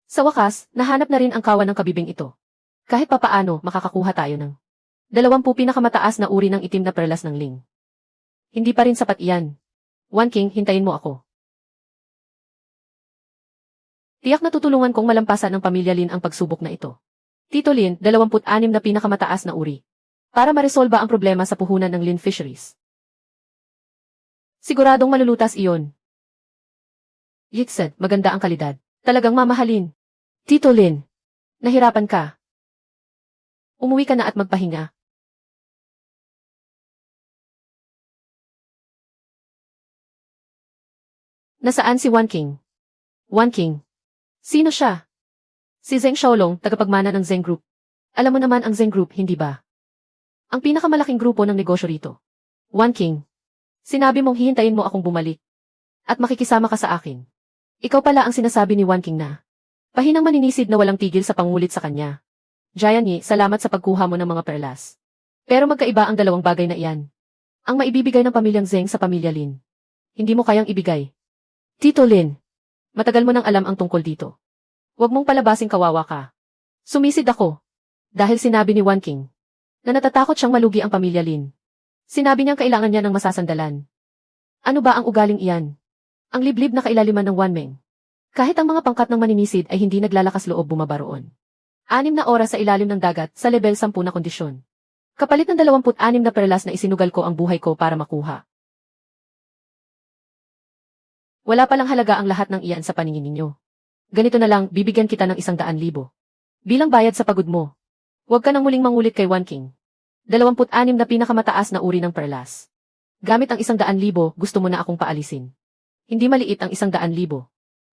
Sa wakas, nahanap na rin ang kawan ng kabibing ito. Kahit papaano, makakakuha tayo ng 20 pinakamataas na uri ng itim na perlas ng Ling. Hindi pa rin sapat iyan. One King, hintayin mo ako. Tiyak na tutulungan kong malampasan ng pamilya Lin ang pagsubok na ito. Tito Lin, 26 na pinakamataas na uri. Para maresolba ang problema sa puhunan ng Lin Fisheries. Siguradong malulutas iyon. Yitsen, maganda ang kalidad. Talagang mamahalin. Tito Lin, nahirapan ka. Umuwi ka na at magpahinga. Nasaan si One King? One King. Sino siya? Si Zheng Xiaolong, tagapagmana ng Zheng Group. Alam mo naman ang Zheng Group, hindi ba? Ang pinakamalaking grupo ng negosyo rito. One King. Sinabi mong hihintayin mo akong bumalik. At makikisama ka sa akin. Ikaw pala ang sinasabi ni One King na. Pahinang maninisid na walang tigil sa pangulit sa kanya. Giant Yi, salamat sa pagkuha mo ng mga perlas. Pero magkaiba ang dalawang bagay na iyan. Ang maibibigay ng pamilyang Zheng sa pamilya Lin. Hindi mo kayang ibigay. Tito Lin, matagal mo nang alam ang tungkol dito. Huwag mong palabasing kawawa ka. Sumisid ako. Dahil sinabi ni One King na natatakot siyang malugi ang pamilya Lin. Sinabi niyang kailangan niya ng masasandalan. Ano ba ang ugaling iyan? Ang liblib na kailaliman ng One Meng. Kahit ang mga pangkat ng maninisid ay hindi naglalakas loob bumaba roon. 6 na oras sa ilalim ng dagat sa level 10 na kondisyon. Kapalit ng 26 na perlas na isinugal ko ang buhay ko para makuha. Wala palang halaga ang lahat ng iyan sa paningin ninyo. Ganito na lang, bibigyan kita ng 100,000. Bilang bayad sa pagod mo. Huwag ka nang muling mangulit kay One King. 26 na pinakamataas na uri ng perlas. Gamit ang 100,000, gusto mo na akong paalisin. Hindi maliit ang 100,000.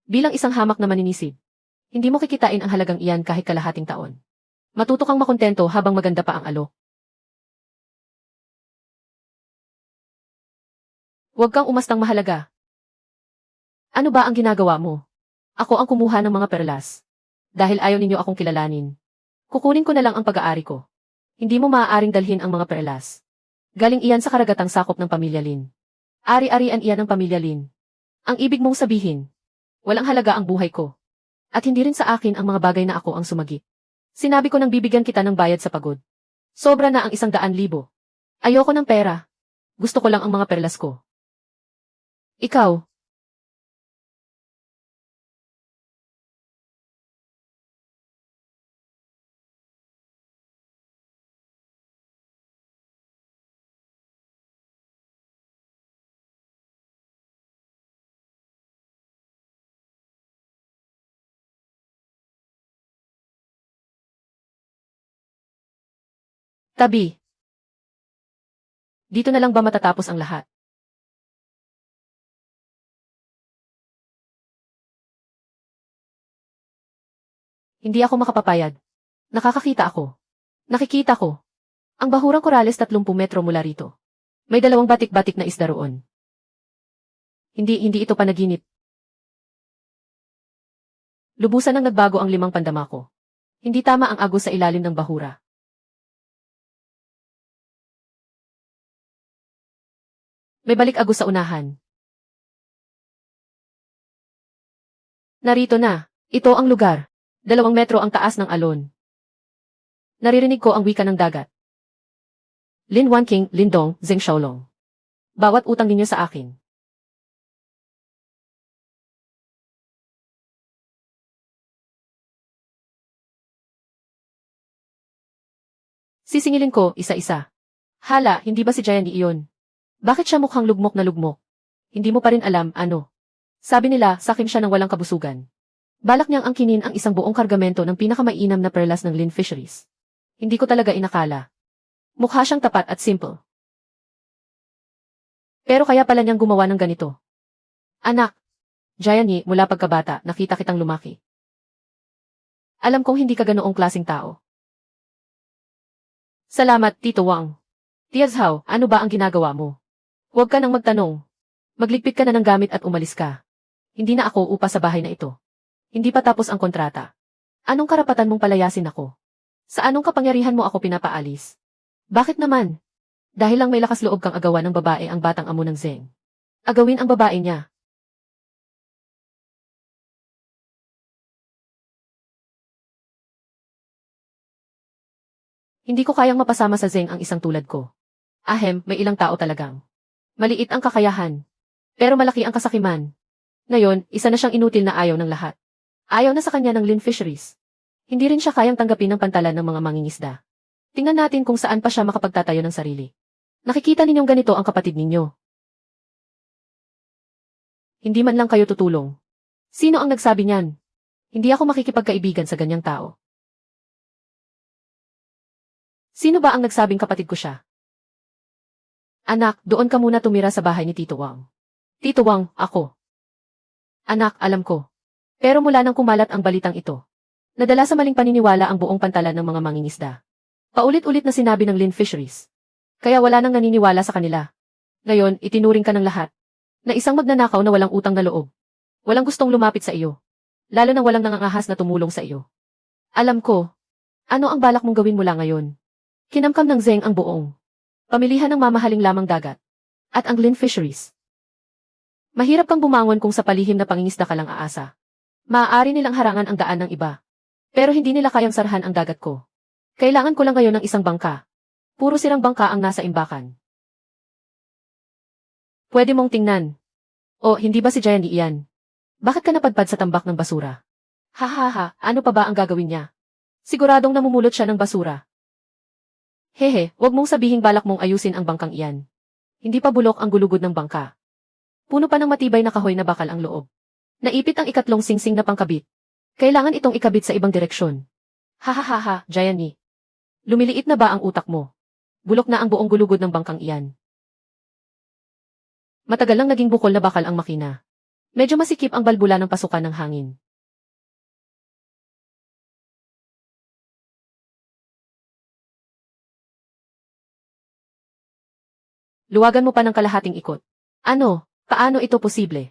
Bilang isang hamak na maninisid. Hindi mo kikitain ang halagang iyan kahit kalahating taon. Matuto kang makontento habang maganda pa ang alok. Huwag kang umastang mahalaga. Ano ba ang ginagawa mo? Ako ang kumuha ng mga perlas. Dahil ayaw ninyo akong kilalanin. Kukunin ko na lang ang pag-aari ko. Hindi mo maaaring dalhin ang mga perlas. Galing iyan sa karagatang sakop ng pamilya Lin. Ari-arian iyan ng pamilya Lin. Ang ibig mong sabihin, walang halaga ang buhay ko. At hindi rin sa akin ang mga bagay na ako ang sumagi. Sinabi ko nang bibigyan kita ng bayad sa pagod. Sobra na ang 100,000. Ayoko ng pera. Gusto ko lang ang mga perlas ko. Ikaw. Tabi. Dito na lang ba matatapos ang lahat? Hindi ako makapapayag. Nakakakita ako. Nakikita ko. Ang bahurang korales 30 metro mula rito. May 2 batik-batik na isda roon. Hindi ito panaginip. Lubusan nang nagbago ang 5 pandama ko. Hindi tama ang agos sa ilalim ng bahura. May balik agos sa unahan. Narito na. Ito ang lugar. 2 metro ang taas ng alon. Naririnig ko ang wika ng dagat. Lin One King, Lindong, Zheng Xiaolong. Bawat utang ninyo sa akin. Sisingilin ko, isa-isa. Hala, hindi ba si Giant Yi iyon? Bakit siya mukhang lugmok na lugmok? Hindi mo pa rin alam, ano? Sabi nila, sakim siya ng walang kabusugan. Balak niyang angkinin ang isang buong kargamento ng pinakamainam na perlas ng Lin Fisheries. Hindi ko talaga inakala. Mukha siyang tapat at simple. Pero kaya pala niyang gumawa ng ganito. Anak, Giant Yi, mula pagkabata, nakita kitang lumaki. Alam kong hindi ka ganoong klaseng tao. Salamat, Tito Wang. Tiazhao, ano ba ang ginagawa mo? Huwag ka nang magtanong. Magligpit ka na ng gamit at umalis ka. Hindi na ako upa sa bahay na ito. Hindi pa tapos ang kontrata. Anong karapatan mong palayasin ako? Sa anong kapangyarihan mo ako pinapaalis? Bakit naman? Dahil lang may lakas loob kang agawan ng babae ang batang amo ng Zheng. Agawin ang babae niya. Hindi ko kayang mapasama sa Zeng ang isang tulad ko. Ahem, may ilang tao talagang. Maliit ang kakayahan. Pero malaki ang kasakiman. Ngayon, isa na siyang inutil na ayaw ng lahat. Ayaw na sa kanya ng Lin Fisheries. Hindi rin siya kayang tanggapin ng pantalan ng mga mangingisda. Tingnan natin kung saan pa siya makapagtatayo ng sarili. Nakikita ninyong ganito ang kapatid ninyo. Hindi man lang kayo tutulong. Sino ang nagsabi niyan? Hindi ako makikipagkaibigan sa ganyang tao. Sino ba ang nagsabing kapatid ko siya? Anak, doon ka muna tumira sa bahay ni Tito Wang. Tito Wang, ako. Anak, alam ko. Pero mula nang kumalat ang balitang ito, nadala sa maling paniniwala ang buong pantalan ng mga mangingisda. Paulit-ulit na sinabi ng Lin Fisheries. Kaya wala nang naniniwala sa kanila. Ngayon, itinuring ka ng lahat. Na isang magnanakaw na walang utang na loob. Walang gustong lumapit sa iyo. Lalo na walang nangangahas na tumulong sa iyo. Alam ko. Ano ang balak mong gawin mula ngayon? Kinamkam ng Zeng ang buong pamilihan ng mamahaling lamang dagat. At ang Lin Fisheries. Mahirap kang bumangon kung sa palihim na pangingisda ka lang aasa. Maaari nilang harangan ang daan ng iba. Pero hindi nila kayang sarhan ang dagat ko. Kailangan ko lang ngayon ng isang bangka. Puro sirang bangka ang nasa imbakan. Pwede mong tingnan. O, hindi ba si Giant iyan? Bakit ka napadpad sa tambak ng basura? Ha, ano pa ba ang gagawin niya? Siguradong namumulot siya ng basura. Hehe, wag mong sabihing balak mong ayusin ang bangkang iyan. Hindi pa bulok ang gulugod ng bangka. Puno pa ng matibay na kahoy na bakal ang loob. Naipit ang ikatlong singsing na pangkabit. Kailangan itong ikabit sa ibang direksyon. Ha, Giant. Lumiliit na ba ang utak mo? Bulok na ang buong gulugod ng bangkang iyan. Matagal lang naging bukol na bakal ang makina. Medyo masikip ang balbula ng pasukan ng hangin. Luwagan mo pa ng kalahating ikot. Ano? Paano ito posible?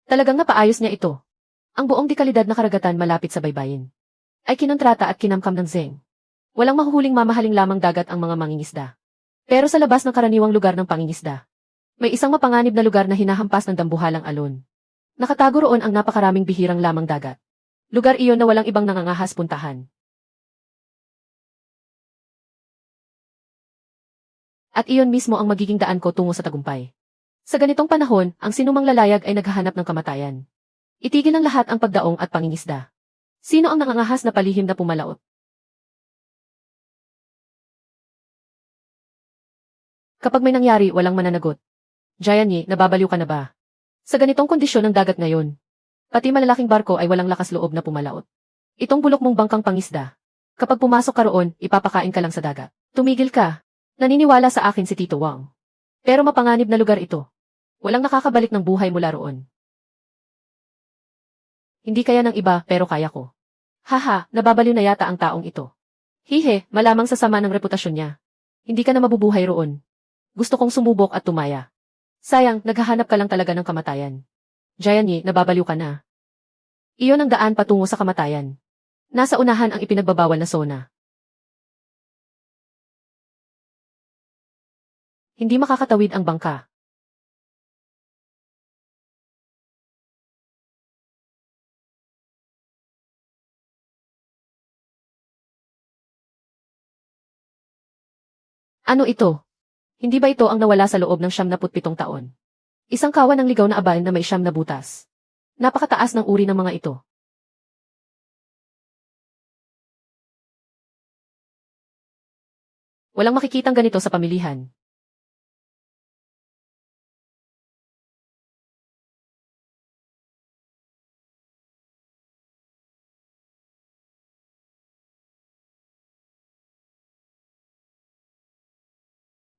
Talagang napaayos niya ito. Ang buong dekalidad na karagatan malapit sa baybayin ay kinontrata at kinamkam ng Zeng. Walang mahuhuling mamahaling lamang dagat ang mga mangingisda. Pero sa labas ng karaniwang lugar ng pangingisda, may isang mapanganib na lugar na hinahampas ng dambuhalang alon. Nakatago roon ang napakaraming bihirang lamang dagat. Lugar iyon na walang ibang nangangahas puntahan. At iyon mismo ang magiging daan ko tungo sa tagumpay. Sa ganitong panahon, ang sinumang lalayag ay naghahanap ng kamatayan. Itigil ng lahat ang pagdaong at pangingisda. Sino ang nangangahas na palihim na pumalaot? Kapag may nangyari, walang mananagot. Giant, nababaliw ka na ba? Sa ganitong kondisyon ng dagat ngayon, pati malalaking barko ay walang lakas loob na pumalaot. Itong bulok mong bangkang pangisda. Kapag pumasok ka roon, ipapakain ka lang sa dagat. Tumigil ka. Naniniwala sa akin si Tito Wang. Pero mapanganib na lugar ito. Walang nakakabalik ng buhay mula roon. Hindi kaya ng iba, pero kaya ko. Haha, nababaliw na yata ang taong ito. Hihe, malamang sa sama ng reputasyon niya. Hindi ka na mabubuhay roon. Gusto kong sumubok at tumaya. Sayang, naghahanap ka lang talaga ng kamatayan. Giant, nababaliw ka na. Iyon ang daan patungo sa kamatayan. Nasa unahan ang ipinagbabawal na zona. Hindi makakatawid ang bangka. Ano ito? Hindi ba ito ang nawala sa loob ng 77 taon? Isang kawan ng ligaw na abayan na may 9 na butas. Napakataas ng uri ng mga ito. Walang makikitang ganito sa pamilihan.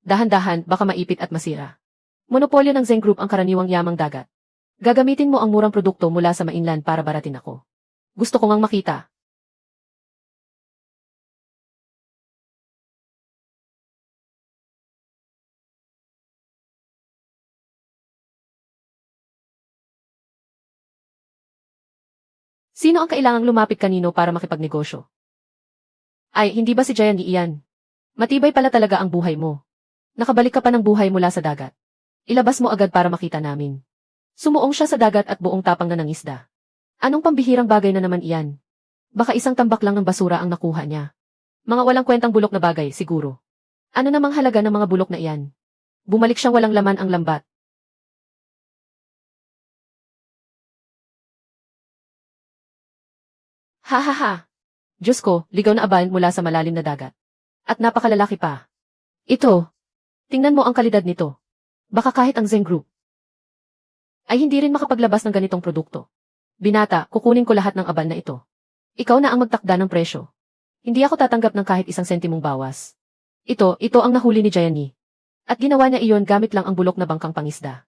Dahan-dahan, baka maipit at masira. Monopolyo ng Zeng Group ang karaniwang yamang dagat. Gagamitin mo ang murang produkto mula sa mainland para baratin ako. Gusto ko ngang makita. Sino ang kailangang lumapit kanino para makipagnegosyo? Ay, hindi ba si Giant iyan? Matibay pala talaga ang buhay mo. Nakabalik ka pa ng buhay mula sa dagat. Ilabas mo agad para makita namin. Sumuong siya sa dagat at buong tapang na nangisda. Anong pambihirang bagay na naman iyan? Baka isang tambak lang ng basura ang nakuha niya. Mga walang kwentang bulok na bagay, siguro. Ano namang halaga ng mga bulok na iyan? Bumalik siyang walang laman ang lambat. Ha ha ha! Diyos ko, ligaw na aban mula sa malalim na dagat. At napakalalaki pa. Ito. Tingnan mo ang kalidad nito. Baka kahit ang Zeng Group ay hindi rin makapaglabas ng ganitong produkto. Binata, kukunin ko lahat ng aban na ito. Ikaw na ang magtakda ng presyo. Hindi ako tatanggap ng kahit isang sentimong bawas. Ito ang nahuli ni Gianni. At ginawa niya iyon gamit lang ang bulok na bangkang pangisda.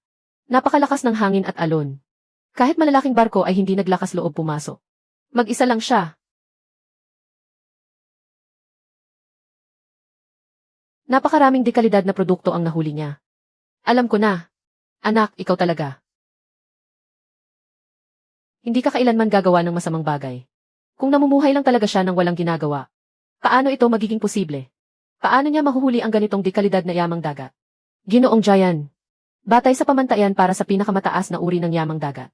Napakalakas ng hangin at alon. Kahit malalaking barko ay hindi naglakas loob pumasok. Mag-isa lang siya. Napakaraming dekalidad na produkto ang nahuli niya. Alam ko na. Anak, ikaw talaga. Hindi ka kailanman gagawa ng masamang bagay. Kung namumuhay lang talaga siya ng walang ginagawa, paano ito magiging posible? Paano niya mahuhuli ang ganitong dekalidad na yamang dagat? Ginoong Jayan. Batay sa pamantayan para sa pinakamataas na uri ng yamang dagat.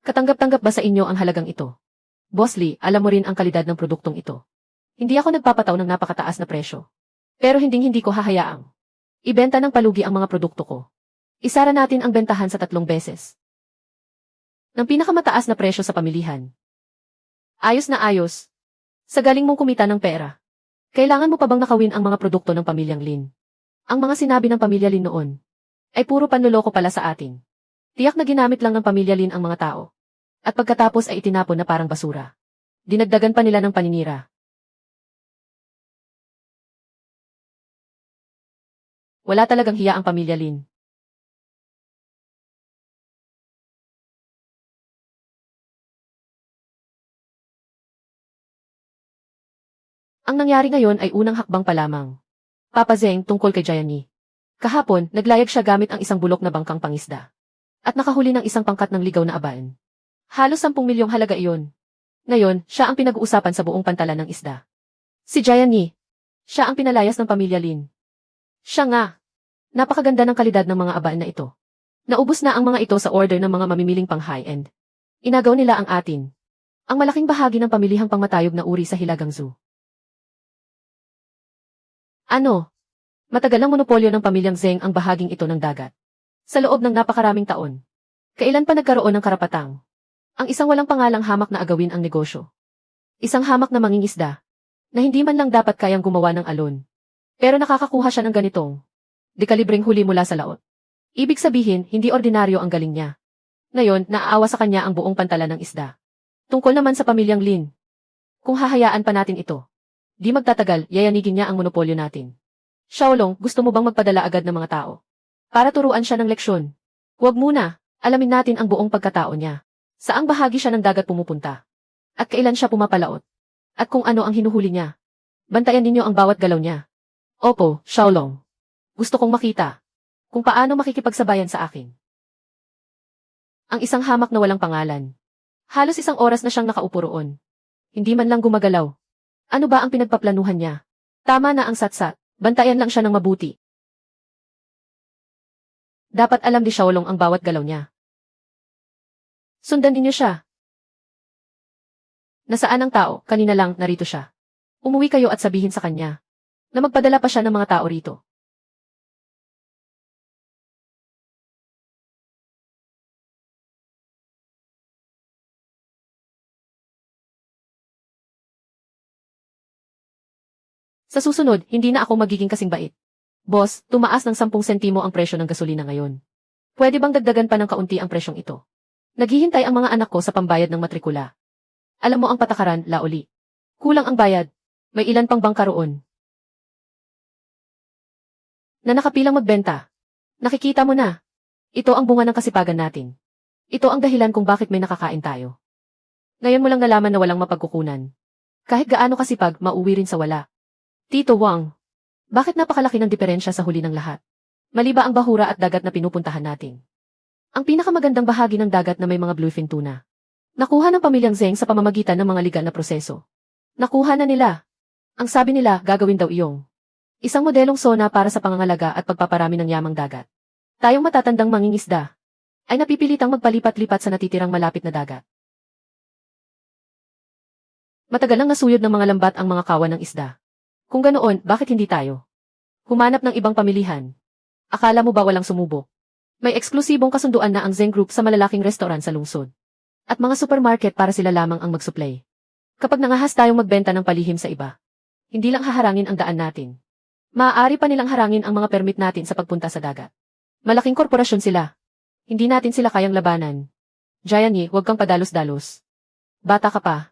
Katanggap-tanggap ba sa inyo ang halagang ito? Boss Lee, alam mo rin ang kalidad ng produktong ito. Hindi ako nagpapataw ng napakataas na presyo. Pero hindi ko hahayaang ibenta ng palugi ang mga produkto ko. Isara natin ang bentahan sa 3 beses. Ng pinakamataas na presyo sa pamilihan. Ayos na ayos. Sa galing mong kumita ng pera. Kailangan mo pa bang nakawin ang mga produkto ng pamilyang Lin? Ang mga sinabi ng pamilya Lin noon ay puro panloloko pala sa atin. Tiyak na ginamit lang ng pamilya Lin ang mga tao. At pagkatapos ay itinapon na parang basura. Dinagdagan pa nila ng paninira. Wala talagang hiya ang pamilya Lin. Ang nangyari ngayon ay unang hakbang pa lamang. Papa Zeng tungkol kay Gianni. Kahapon, naglayag siya gamit ang isang bulok na bangkang pangisda. At nakahuli ng isang pangkat ng ligaw na aban. Halos 10 milyong halaga iyon. Ngayon, siya ang pinag-uusapan sa buong pantalan ng isda. Si Gianni. Siya ang pinalayas ng pamilya Lin. Siya nga. Napakaganda ng kalidad ng mga aban na ito. Naubos na ang mga ito sa order ng mga mamimiling pang high-end. Inagaw nila ang atin. Ang malaking bahagi ng pamilihang pangmatayog na uri sa Hilagang Zoo. Ano? Matagal ang monopolyo ng pamilyang Zeng ang bahaging ito ng dagat. Sa loob ng napakaraming taon. Kailan pa nagkaroon ng karapatang ang isang walang pangalang hamak na agawin ang negosyo? Isang hamak na mangingisda na hindi man lang dapat kayang gumawa ng alon. Pero nakakakuha siya ng ganitong dekalibreng huli mula sa laot. Ibig sabihin, hindi ordinaryo ang galing niya. Ngayon, naaawa sa kanya ang buong pantalan ng isda. Tungkol naman sa pamilyang Lin. Kung hahayaan pa natin ito, di magtatagal, yayanigin niya ang monopolyo natin. Xiaolong, gusto mo bang magpadala agad ng mga tao? Para turuan siya ng leksyon. Huwag muna, alamin natin ang buong pagkatao niya. Saang bahagi siya ng dagat pumupunta? At kailan siya pumapalaot? At kung ano ang hinuhuli niya? Bantayan ninyo ang bawat galaw niya. Opo, Xiaolong. Gusto kong makita kung paano makikipagsabayan sa akin. Ang isang hamak na walang pangalan. Halos 1 oras na siyang nakaupo roon. Hindi man lang gumagalaw. Ano ba ang pinagpaplanuhan niya? Tama na ang satsat. Bantayan lang siya ng mabuti. Dapat alam ni Xiaolong ang bawat galaw niya. Sundan ninyo siya. Nasaan ang tao? Kanina lang, narito siya. Umuwi kayo at sabihin sa kanya na magpadala pa siya ng mga tao rito. Sa susunod, hindi na ako magiging kasing bait. Boss, tumaas ng 10 sentimo ang presyo ng gasolina ngayon. Pwede bang dagdagan pa ng kaunti ang presyong ito? Naghihintay ang mga anak ko sa pambayad ng matrikula. Alam mo ang patakaran, Laoli. Kulang ang bayad. May ilan pang bangka roon na nakapilang magbenta. Nakikita mo na. Ito ang bunga ng kasipagan natin. Ito ang dahilan kung bakit may nakakain tayo. Ngayon mo lang nalaman na walang mapagkukunan. Kahit gaano kasipag, mauwi rin sa wala. Tito Wang, bakit napakalaki ng diferensya sa huli ng lahat? Mali ba ang bahura at dagat na pinupuntahan natin? Ang pinakamagandang bahagi ng dagat na may mga bluefin tuna. Nakuha ng pamilyang Zeng sa pamamagitan ng mga legal na proseso. Nakuha na nila. Ang sabi nila, gagawin daw iyong isang modelong sona para sa pangangalaga at pagpaparami ng yamang dagat. Tayong matatandang mangingisda ay napipilitang magpalipat-lipat sa natitirang malapit na dagat. Matagal nang nasuyod ng mga lambat ang mga kawan ng isda. Kung ganoon, bakit hindi tayo humanap ng ibang pamilihan? Akala mo ba walang sumubok? May eksklusibong kasunduan na ang Zeng Group sa malalaking restaurant sa lungsod. At mga supermarket para sila lamang ang mag-supply. Kapag nangahas tayong magbenta ng palihim sa iba, hindi lang haharangin ang daan natin. Maaari pa nilang harangin ang mga permit natin sa pagpunta sa dagat. Malaking korporasyon sila. Hindi natin sila kayang labanan. Gianni, huwag kang padalos-dalos. Bata ka pa.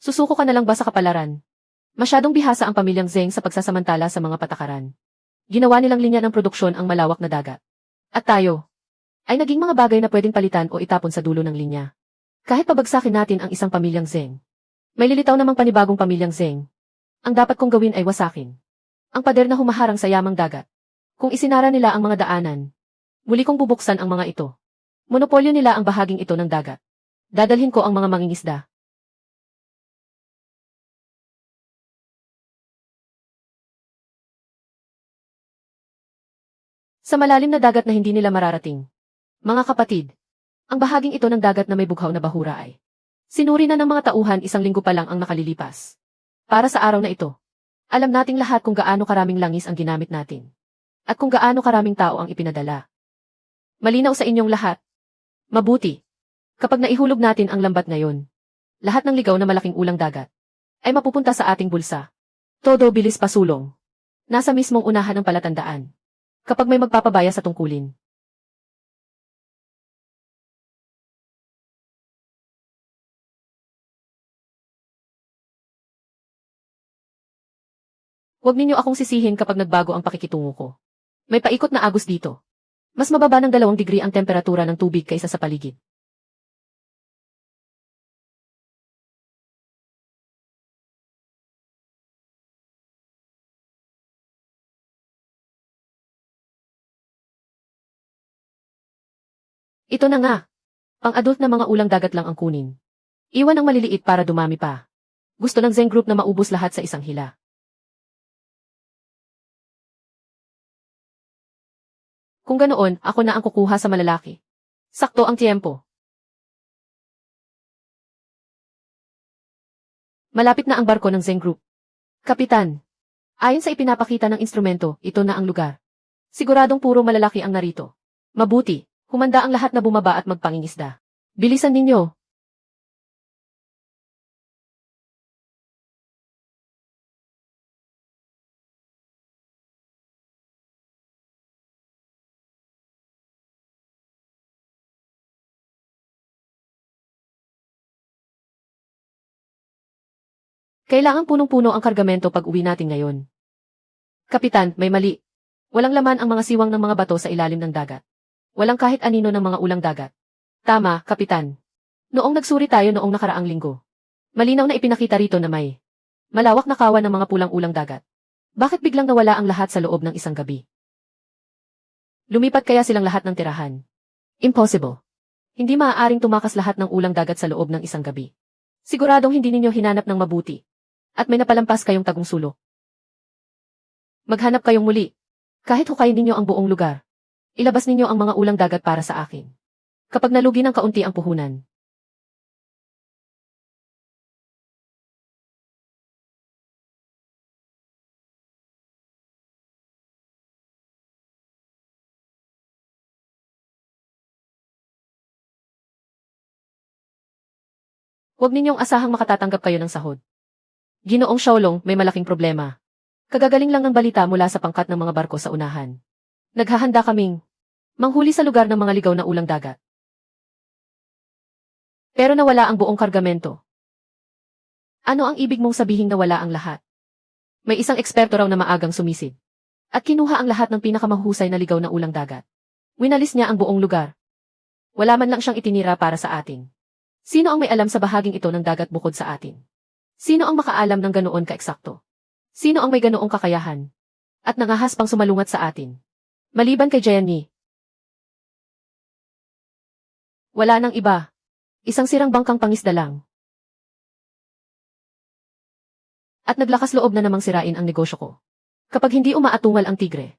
Susuko ka na lang ba sa kapalaran? Masyadong bihasa ang pamilyang Zeng sa pagsasamantala sa mga patakaran. Ginawa nilang linya ng produksyon ang malawak na dagat. At tayo ay naging mga bagay na pwedeng palitan o itapon sa dulo ng linya. Kahit pabagsakin natin ang isang pamilyang Zeng, may lilitaw namang panibagong pamilyang Zeng. Ang dapat kong gawin ay wasakin ang pader na humaharang sa yamang dagat. Kung isinara nila ang mga daanan, muli kong bubuksan ang mga ito. Monopolyo nila ang bahaging ito ng dagat. Dadalhin ko ang mga mangingisda. Sa malalim na dagat na hindi nila mararating. Mga kapatid, ang bahaging ito ng dagat na may bughaw na bahura ay sinuri na ng mga tauhan 1 linggo pa lang ang nakalilipas. Para sa araw na ito, alam nating lahat kung gaano karaming langis ang ginamit natin. At kung gaano karaming tao ang ipinadala. Malinaw sa inyong lahat. Mabuti. Kapag naihulog natin ang lambat ngayon, lahat ng ligaw na malaking ulang dagat ay mapupunta sa ating bulsa. Todo bilis pasulong. Nasa mismong unahan ng palatandaan. Kapag may magpapabaya sa tungkulin. Huwag ninyo akong sisihin kapag nagbago ang pakikitungo ko. May paikot na agos dito. Mas mababa ng 2 degree ang temperatura ng tubig kaysa sa paligid. Ito na nga. Pang-adult na mga ulang dagat lang ang kunin. Iwan ang maliliit para dumami pa. Gusto ng Zeng Group na maubos lahat sa isang hila. Kung ganoon, ako na ang kukuha sa malalaki. Sakto ang tiyempo. Malapit na ang barko ng Zeng Group. Kapitan, ayon sa ipinapakita ng instrumento, ito na ang lugar. Siguradong puro malalaki ang narito. Mabuti, humanda ang lahat na bumaba at magpangingisda. Bilisan ninyo. Kailangang punong-puno ang kargamento pag uwi natin ngayon. Kapitan, may mali. Walang laman ang mga siwang ng mga bato sa ilalim ng dagat. Walang kahit anino ng mga ulang dagat. Tama, Kapitan. Noong nagsuri tayo noong nakaraang linggo, malinaw na ipinakita rito na may malawak na kawan ng mga pulang ulang dagat. Bakit biglang nawala ang lahat sa loob ng isang gabi? Lumipat kaya silang lahat ng tirahan? Impossible. Hindi maaaring tumakas lahat ng ulang dagat sa loob ng isang gabi. Siguradong hindi ninyo hinanap ng mabuti. At may napalampas kayong tagong sulok. Maghanap kayong muli. Kahit hukayin ninyo ang buong lugar. Ilabas ninyo ang mga ulang dagat para sa akin. Kapag nalugi ng kaunti ang puhunan. Huwag ninyong asahang makatatanggap kayo ng sahod. Ginoong Xiaolong, may malaking problema. Kagagaling lang ng balita mula sa pangkat ng mga barko sa unahan. Naghahanda kaming manghuli sa lugar ng mga ligaw na ulang dagat. Pero nawala ang buong kargamento. Ano ang ibig mong sabihing nawala ang lahat? May isang eksperto raw na maagang sumisid. At kinuha ang lahat ng pinakamahusay na ligaw na ulang dagat. Winalis niya ang buong lugar. Wala man lang siyang itinira para sa atin. Sino ang may alam sa bahaging ito ng dagat bukod sa atin? Sino ang makaalam ng ganoon kaeksakto? Sino ang may ganoong kakayahan? At nangahas pang sumalungat sa atin? Maliban kay Gianni. Wala nang iba. Isang sirang bangkang pangisda lang. At naglakas loob na namang sirain ang negosyo ko. Kapag hindi umaatungal ang tigre.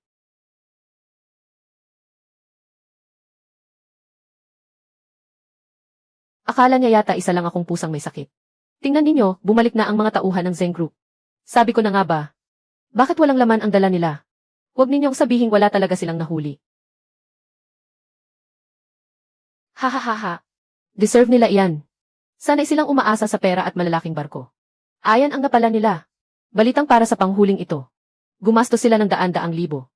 Akala niya yata isa lang akong pusang may sakit. Tingnan ninyo, bumalik na ang mga tauhan ng Zeng Group. Sabi ko na nga ba? Bakit walang laman ang dala nila? Huwag ninyong sabihing wala talaga silang nahuli. Hahaha. Deserve nila iyan. Sana'y silang umaasa sa pera at malalaking barko. Ayan ang napala nila. Balitang para sa panghuling ito. Gumastos sila ng daan-daang libo.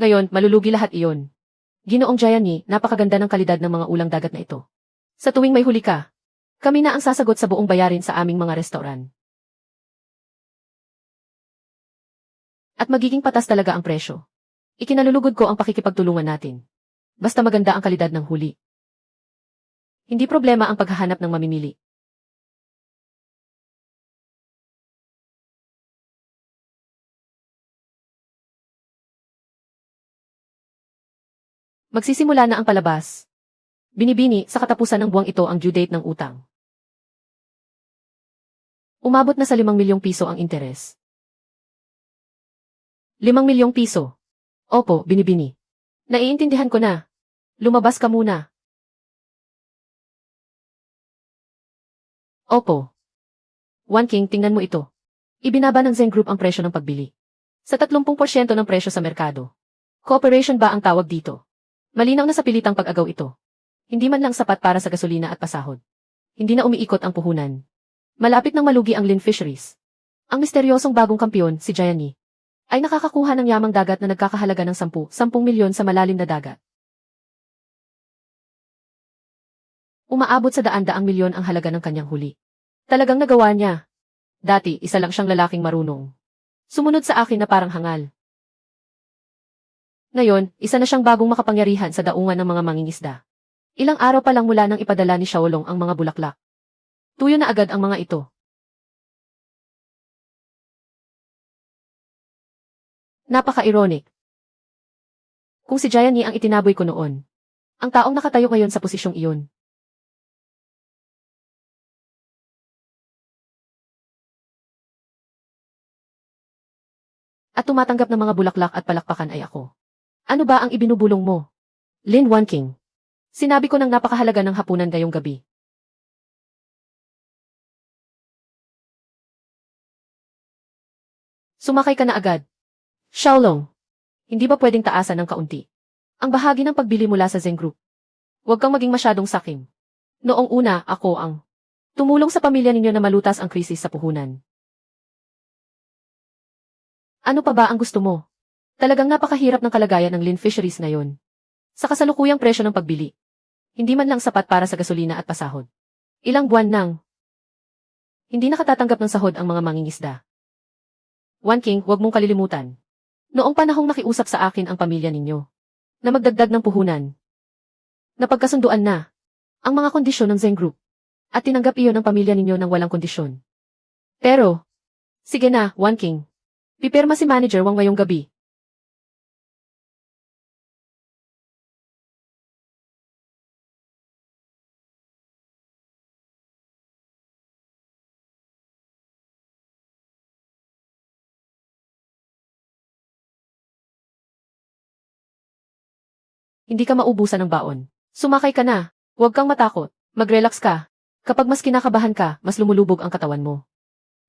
Ngayon, malulugi lahat iyon. Ginoong Gianni, napakaganda ng kalidad ng mga ulang dagat na ito. Sa tuwing may huli ka, kami na ang sasagot sa buong bayarin sa aming mga restoran. At magiging patas talaga ang presyo. Ikinalulugod ko ang pakikipagtulungan natin. Basta maganda ang kalidad ng huli. Hindi problema ang paghahanap ng mamimili. Magsisimula na ang palabas. Binibini, sa katapusan ng buwang ito ang due date ng utang. Umabot na sa 5 milyong piso ang interes. 5 milyong piso. Opo, binibini. Naiintindihan ko na. Lumabas ka muna. Opo. One King, tingnan mo ito. Ibinaba ng Zeng Group ang presyo ng pagbili. Sa 30% ng presyo sa merkado. Cooperation ba ang tawag dito? Malinaw na sa pilitang pag-agaw ito. Hindi man lang sapat para sa gasolina at pasahod. Hindi na umiikot ang puhunan. Malapit nang malugi ang Lin Fisheries. Ang misteryosong bagong kampiyon, si Gianni, ay nakakakuha ng yamang dagat na nagkakahalaga ng 10 milyon sa malalim na dagat. Umaabot sa daan-daang milyon ang halaga ng kanyang huli. Talagang nagawa niya. Dati, isa lang siyang lalaking marunong. Sumunod sa akin na parang hangal. Ngayon, isa na siyang bagong makapangyarihan sa daungan ng mga mangingisda. Ilang araw pa lang mula nang ipadala ni Xiaolong ang mga bulaklak. Tuyo na agad ang mga ito. Napaka-ironic. Kung si Gianni ang itinaboy ko noon, ang taong nakatayo ngayon sa posisyong iyon. At tumatanggap ng mga bulaklak at palakpakan ay ako. Ano ba ang ibinubulong mo? Lin Wan King. Sinabi ko ng napakahalaga ng hapunan ngayong gabi. Sumakay ka na agad. Xiaolong. Hindi ba pwedeng taasan ng kaunti? Ang bahagi ng pagbili mula sa Zeng Group. Huwag kang maging masyadong sakim. Noong una, ako ang tumulong sa pamilya ninyo na malutas ang krisis sa puhunan. Ano pa ba ang gusto mo? Talagang napakahirap ng kalagayan ng Lin Fisheries ngayon. Sa kasalukuyang presyo ng pagbili. Hindi man lang sapat para sa gasolina at pasahod. Ilang buwan nang hindi nakatatanggap ng sahod ang mga mangingisda. One King, huwag mong kalilimutan. Noong panahong nakiusap sa akin ang pamilya ninyo na magdagdag ng puhunan. Napagkasunduan na ang mga kondisyon ng Zeng Group at tinanggap iyon ng pamilya ninyo ng walang kondisyon. Pero, sige na, One King. Pipirma si Manager Wang ngayong gabi. Hindi ka maubusan ng baon. Sumakay ka na. Huwag kang matakot. Mag-relax ka. Kapag mas kinakabahan ka, mas lumulubog ang katawan mo.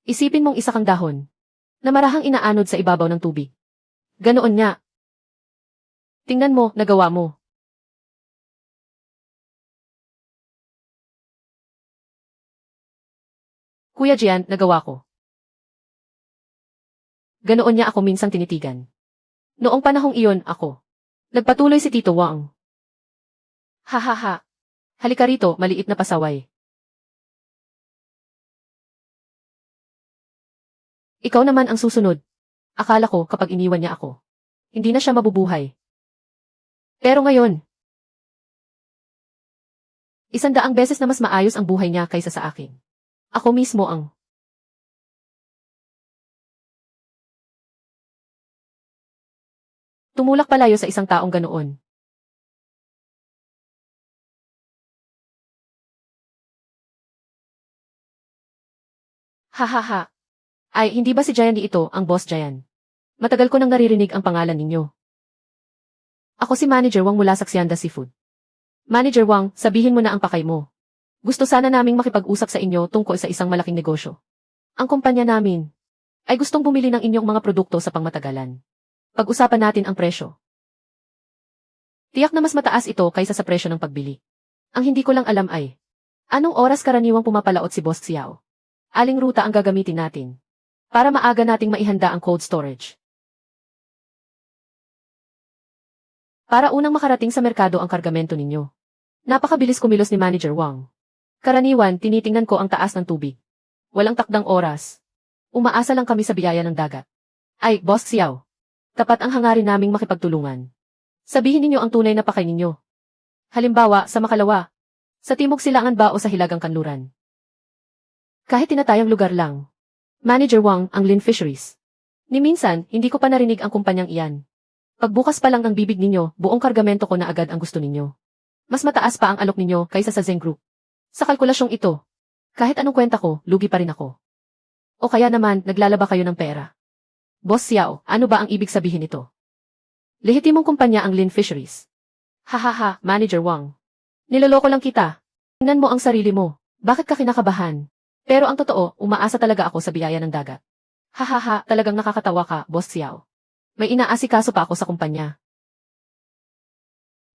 Isipin mong isa kang dahon na marahang inaanod sa ibabaw ng tubig. Ganoon nga. Tingnan mo, nagawa mo. Kuya Jian, nagawa ko. Ganoon niya ako minsang tinitigan. Noong panahong iyon, ako. Nagpatuloy si Tito Wang. Hahaha. Halika rito, maliit na pasaway. Ikaw naman ang susunod. Akala ko kapag iniwan niya ako, hindi na siya mabubuhay. Pero ngayon, 100 beses na mas maayos ang buhay niya kaysa sa akin. Ako mismo ang tumulak palayo sa isang taong ganoon. Hahaha. Ay, hindi ba si Jayan ito ang Boss Jayan? Matagal ko nang naririnig ang pangalan ninyo. Ako si Manager Wang mula sa Xianda Seafood. Manager Wang, sabihin mo na ang pakay mo. Gusto sana naming makipag-usap sa inyo tungkol sa isang malaking negosyo. Ang kumpanya namin ay gustong bumili ng inyong mga produkto sa pangmatagalan. Pag-usapan natin ang presyo. Tiyak na mas mataas ito kaysa sa presyo ng pagbili. Ang hindi ko lang alam ay, anong oras karaniwang pumapalaot si Boss Xiao? Aling ruta ang gagamitin natin para maaga nating maihanda ang cold storage? Para unang makarating sa merkado ang kargamento ninyo. Napakabilis kumilos ni Manager Wang. Karaniwan, tinitingnan ko ang taas ng tubig. Walang takdang oras. Umaasa lang kami sa biyaya ng dagat. Ay, Boss Xiao. Tapat ang hangarin naming makipagtulungan. Sabihin ninyo ang tunay na pakay ninyo. Halimbawa, sa Makalawa, sa Timog Silangan ba o sa Hilagang Kanluran. Kahit tinatayang lugar lang. Manager Wang, ang Lin Fisheries. Ni minsan, hindi ko pa narinig ang kumpanyang iyan. Pagbukas pa lang ng bibig ninyo, buong kargamento ko na agad ang gusto ninyo. Mas mataas pa ang alok ninyo kaysa sa Zeng Group. Sa kalkulasyong ito, kahit anong kwenta ko, lugi pa rin ako. O kaya naman, naglalaba kayo ng pera. Boss Xiao, ano ba ang ibig sabihin nito? Lehitimong kumpanya ang Lin Fisheries. Hahaha, Manager Wang. Niloloko lang kita. Tingnan mo ang sarili mo. Bakit ka kinakabahan? Pero ang totoo, umaasa talaga ako sa biyaya ng dagat. Hahaha, talagang nakakatawa ka, Boss Xiao. May inaasikaso pa ako sa kumpanya.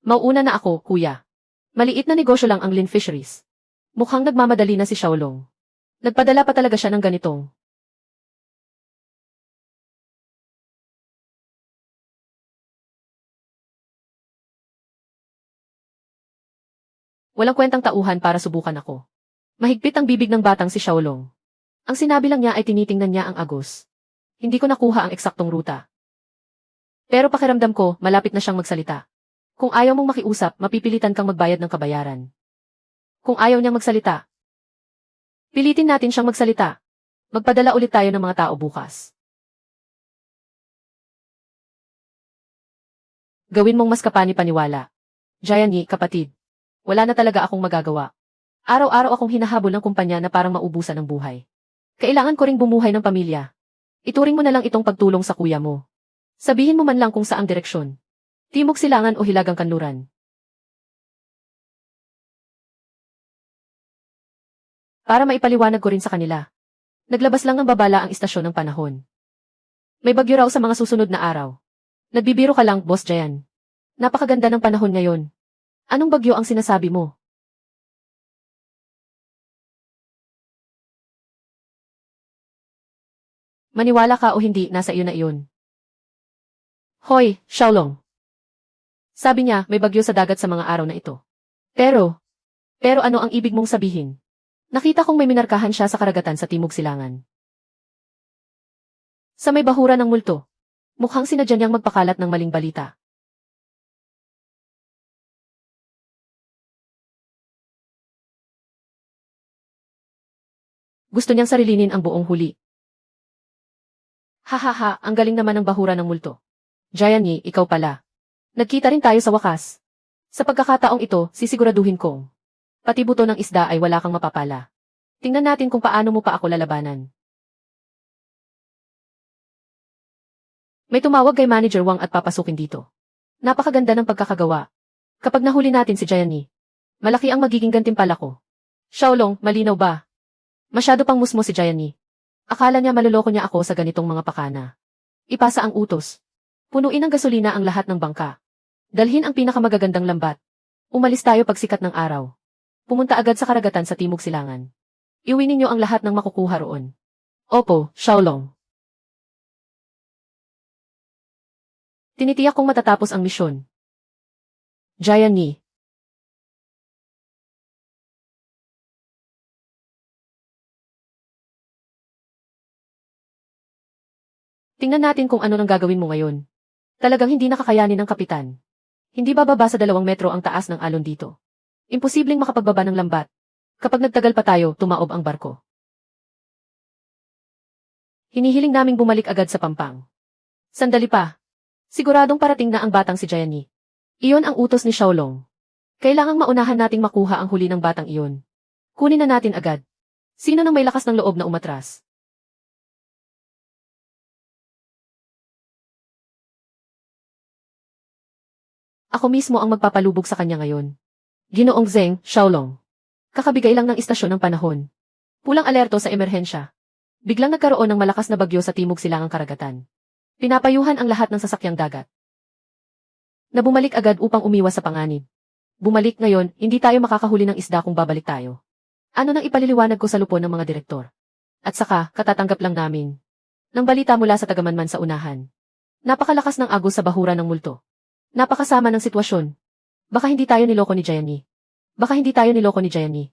Mauuna na ako, kuya. Maliit na negosyo lang ang Lin Fisheries. Mukhang nagmamadali na si Xiaolong. Nagpadala pa talaga siya ng ganitong. Walang kwentang tauhan para subukan ako. Mahigpit ang bibig ng batang si Xiaolong. Ang sinabi lang niya ay tinitingnan niya ang agos. Hindi ko nakuha ang eksaktong ruta. Pero pakiramdam ko, malapit na siyang magsalita. Kung ayaw mong makiusap, mapipilitan kang magbayad ng kabayaran. Kung ayaw niyang magsalita, pilitin natin siyang magsalita. Magpadala ulit tayo ng mga tao bukas. Gawin mong mas kapani-paniwala. Jayan Yi, kapatid. Wala na talaga akong magagawa. Araw-araw akong hinahabol ng kumpanya na parang maubusan ng buhay. Kailangan ko ring bumuhay ng pamilya. Ituring mo na lang itong pagtulong sa kuya mo. Sabihin mo man lang kung saang direksyon. Timog Silangan o Hilagang Kanluran. Para maipaliwanag ko rin sa kanila. Naglabas lang ng babala ang istasyon ng panahon. May bagyo raw sa mga susunod na araw. Nagbibiro ka lang, Boss Jayan. Napakaganda ng panahon ngayon. Anong bagyo ang sinasabi mo? Maniwala ka o hindi, nasa iyo na iyon. Hoy, Xiaolong. Sabi niya, may bagyo sa dagat sa mga araw na ito. Pero ano ang ibig mong sabihin? Nakita kong may minarkahan siya sa karagatan sa Timog Silangan. Sa may bahura ng multo. Mukhang sinadya niyang magpakalat ng maling balita. Gusto niyang sarilinin ang buong huli. Hahaha, ang galing naman ng bahura ng multo. Jayan Yi, ikaw pala. Nagkita rin tayo sa wakas. Sa pagkakataong ito, sisiguraduhin kong pati buto ng isda ay wala kang mapapala. Tingnan natin kung paano mo pa ako lalabanan. May tumawag kay Manager Wang at papasukin dito. Napakaganda ng pagkakagawa. Kapag nahuli natin si Jayan Yi, malaki ang magiging gantimpala ko. Xiaolong, malinaw ba? Masyado pang musmo si Jayan Yi. Akala niya maluloko niya ako sa ganitong mga pakana. Ipasa ang utos. Punuin ng gasolina ang lahat ng bangka. Dalhin ang pinakamagagandang lambat. Umalis tayo pagsikat ng araw. Pumunta agad sa karagatan sa Timog Silangan. Iuwi ninyo ang lahat ng makukuha roon. Opo, Xiaolong. Tinitiyak kong matatapos ang misyon. Jayan Yi. Tingnan natin kung ano nang gagawin mo ngayon. Talagang hindi nakakayanin ng kapitan. Hindi bababa sa 2 metro ang taas ng alon dito. Imposibleng makapagbaba ng lambat. Kapag nagtagal pa tayo, tumaob ang barko. Hinihiling naming bumalik agad sa Pampang. Sandali pa. Siguradong parating na ang batang si Jayan Yi. Iyon ang utos ni Xiaolong. Kailangang maunahan nating makuha ang huli ng batang iyon. Kunin na natin agad. Sino nang may lakas ng loob na umatras? Ako mismo ang magpapalubog sa kanya ngayon. Ginoong Zeng Xiaolong. Kakabigay lang ng istasyon ng panahon. Pulang alerto sa emerhensya. Biglang nagkaroon ng malakas na bagyo sa timog silangang karagatan. Pinapayuhan ang lahat ng sasakyang dagat. Na bumalik agad upang umiwas sa panganib. Bumalik ngayon, hindi tayo makakahuli ng isda kung babalik tayo. Ano nang ipaliliwanag ko sa lupon ng mga direktor? At saka, katatanggap lang namin. Nang balita mula sa tagamanman sa unahan. Napakalakas ng agos sa bahura ng multo. Napakasama ng sitwasyon. Baka hindi tayo niloko ni Jayani. Baka hindi tayo niloko ni Jayani.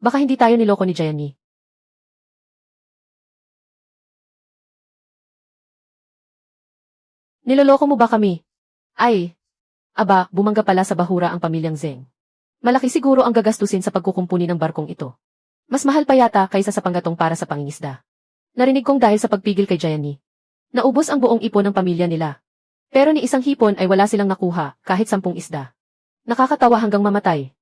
Baka hindi tayo niloko ni Jayani. Niloloko mo ba kami? Ay. Aba, bumangga pala sa bahura ang pamilyang Zeng. Malaki siguro ang gagastusin sa pagkukumpuni ng barkong ito. Mas mahal pa yata kaysa sa panggatong para sa pangingisda. Narinig kong dahil sa pagpigil kay Jayani. Naubos ang buong ipon ng pamilya nila. Pero ni isang hipon ay wala silang nakuha, kahit 10 isda. Nakakatawa hanggang mamatay.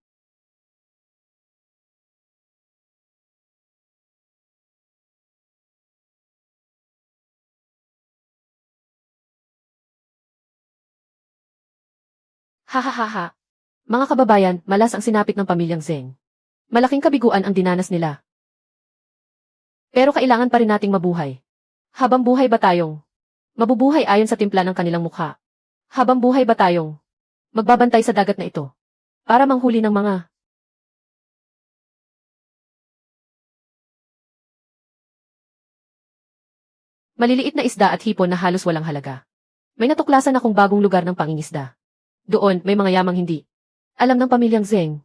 Hahaha. Mga kababayan, malas ang sinapit ng pamilyang Zeng. Malaking kabiguan ang dinanas nila. Pero kailangan pa rin nating mabuhay. Habang buhay ba tayong mabubuhay ayon sa timpla ng kanilang mukha? Habang buhay ba tayong magbabantay sa dagat na ito para manghuli ng mga maliliit na isda at hipon na halos walang halaga? May natuklasan akong bagong lugar ng pangingisda. Doon, may mga yamang hindi alam ng pamilyang Zeng.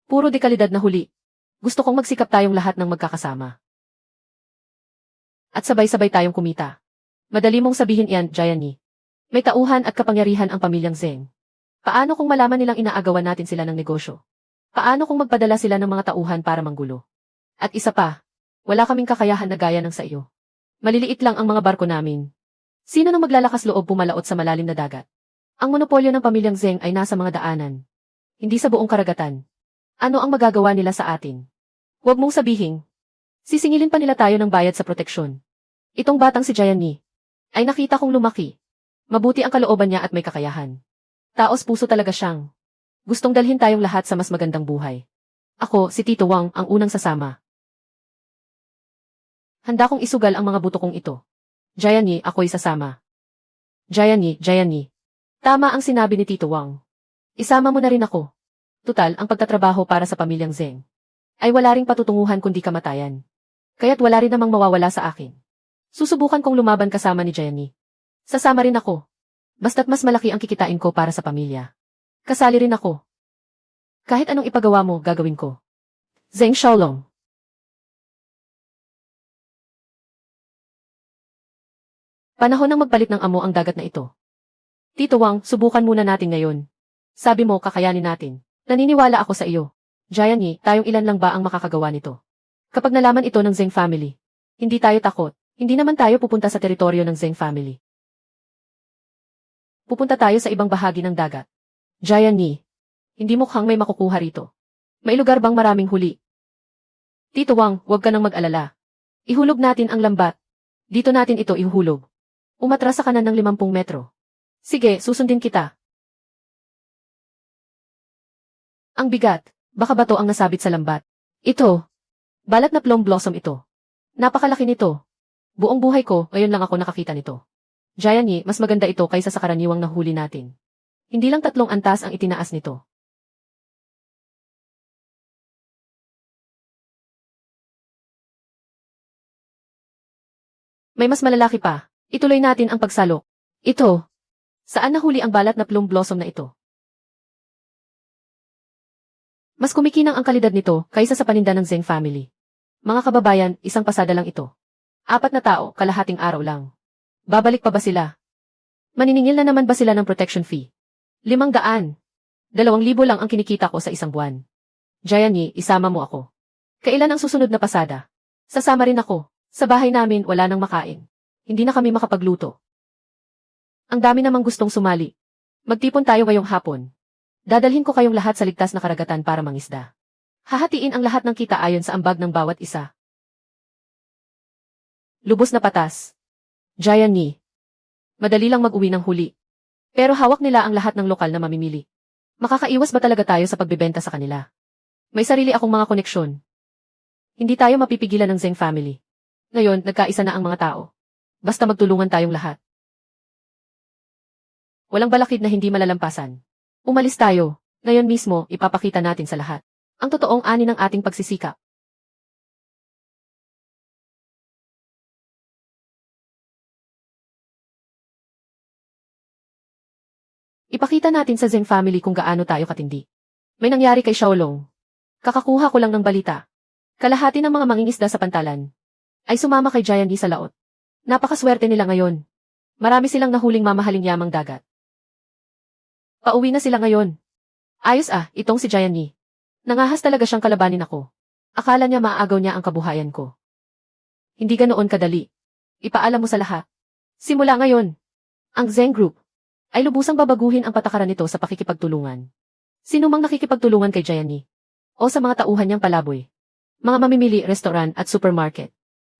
Puro dekalidad na huli. Gusto kong magsikap tayong lahat ng magkakasama. At sabay-sabay tayong kumita. Madali mong sabihin iyan, Jayani. May tauhan at kapangyarihan ang pamilyang Zeng. Paano kung malaman nilang inaagawan natin sila ng negosyo? Paano kung magpadala sila ng mga tauhan para manggulo? At isa pa, wala kaming kakayahan na gaya ng sa iyo. Maliliit lang ang mga barko namin. Sino nang maglalakas loob pumalaot sa malalim na dagat? Ang monopolyo ng pamilyang Zeng ay nasa mga daanan. Hindi sa buong karagatan. Ano ang magagawa nila sa atin? Huwag mong sabihin. Sisingilin pa nila tayo ng bayad sa proteksyon. Itong batang si Jayani ay nakita kong lumaki. Mabuti ang kalooban niya at may kakayahan. Taos puso talaga siyang. Gustong dalhin tayong lahat sa mas magandang buhay. Ako, si Tito Wang, ang unang sasama. Handa kong isugal ang mga buto kong ito. Jayani, ako'y sasama. Jayani, Jayani. Tama ang sinabi ni Tito Wang. Isama mo na rin ako. Tutal, ang pagtatrabaho para sa pamilyang Zeng ay wala ring patutunguhan kundi kamatayan. Kaya't wala rin namang mawawala sa akin. Susubukan kong lumaban kasama ni Jayani. Sasama rin ako. Basta't mas malaki ang kikitain ko para sa pamilya. Kasali rin ako. Kahit anong ipagawa mo, gagawin ko. Zeng Xiaolong. Panahon ng magpalit ng amo ang dagat na ito. Tito Wang, subukan muna natin ngayon. Sabi mo, kakayanin natin. Naniniwala ako sa iyo. Jayani, tayong ilan lang ba ang makakagawa nito? Kapag nalaman ito ng Zeng family, hindi tayo takot. Hindi naman tayo pupunta sa teritoryo ng Zeng family. Pupunta tayo sa ibang bahagi ng dagat. Jayani, hindi mukhang may makukuha rito. May lugar bang maraming huli? Tito Wang, huwag ka nang mag-alala. Ihulog natin ang lambat. Dito natin ito ihulog. Umatras sa kanan ng 50 metro. Sige, susundin kita. Ang bigat. Baka bato ang nasabit sa lambat. Ito. Balat na plum blossom ito. Napakalaki nito. Buong buhay ko, ngayon lang ako nakakita nito. Jayani, mas maganda ito kaysa sa karaniwang nahuli natin. Hindi lang 3 antas ang itinaas nito. May mas malalaki pa. Ituloy natin ang pagsalok. Ito. Saan nahuli ang balat na plum blossom na ito? Mas kumikinang ang kalidad nito kaysa sa paninda ng Zeng family. Mga kababayan, isang pasada lang ito. 4 na tao, kalahating araw lang. Babalik pa ba sila? Maniningil na naman ba sila ng protection fee? 500. 2,000 lang ang kinikita ko sa isang buwan. Jayani, isama mo ako. Kailan ang susunod na pasada? Sasama rin ako. Sa bahay namin, wala nang makain. Hindi na kami makapagluto. Ang dami namang gustong sumali. Magtipon tayo ngayong hapon. Dadalhin ko kayong lahat sa ligtas na karagatan para mangisda. Hahatiin ang lahat ng kita ayon sa ambag ng bawat isa. Lubos na patas. Jayani. Madali lang mag-uwi ng huli. Pero hawak nila ang lahat ng lokal na mamimili. Makakaiwas ba talaga tayo sa pagbebenta sa kanila? May sarili akong mga koneksyon. Hindi tayo mapipigilan ng Zeng family. Ngayon, nagkaisa na ang mga tao. Basta magtulungan tayong lahat. Walang balakid na hindi malalampasan. Umalis tayo. Ngayon mismo, ipapakita natin sa lahat ang totoong ani ng ating pagsisikap. Ipakita natin sa Zeng family kung gaano tayo katindi. May nangyari kay Xiaolong. Kakakuha ko lang ng balita. Kalahati ng mga mangingisda sa pantalan ay sumama kay Jian Yi sa laot. Napakaswerte nila ngayon. Marami silang nahuling mamahaling yamang dagat. Pauwi na sila ngayon. Ayos itong si Jian Yi. Nangahas talaga siyang kalabanin ako. Akala niya maaagaw niya ang kabuhayan ko. Hindi ganoon kadali. Ipaalam mo sa lahat. Simula ngayon, ang Zeng Group ay lubusang babaguhin ang patakaran nito sa pakikipagtulungan. Sino mang nakikipagtulungan kay Jian Yi o sa mga tauhan niyang palaboy, mga mamimili, restaurant at supermarket,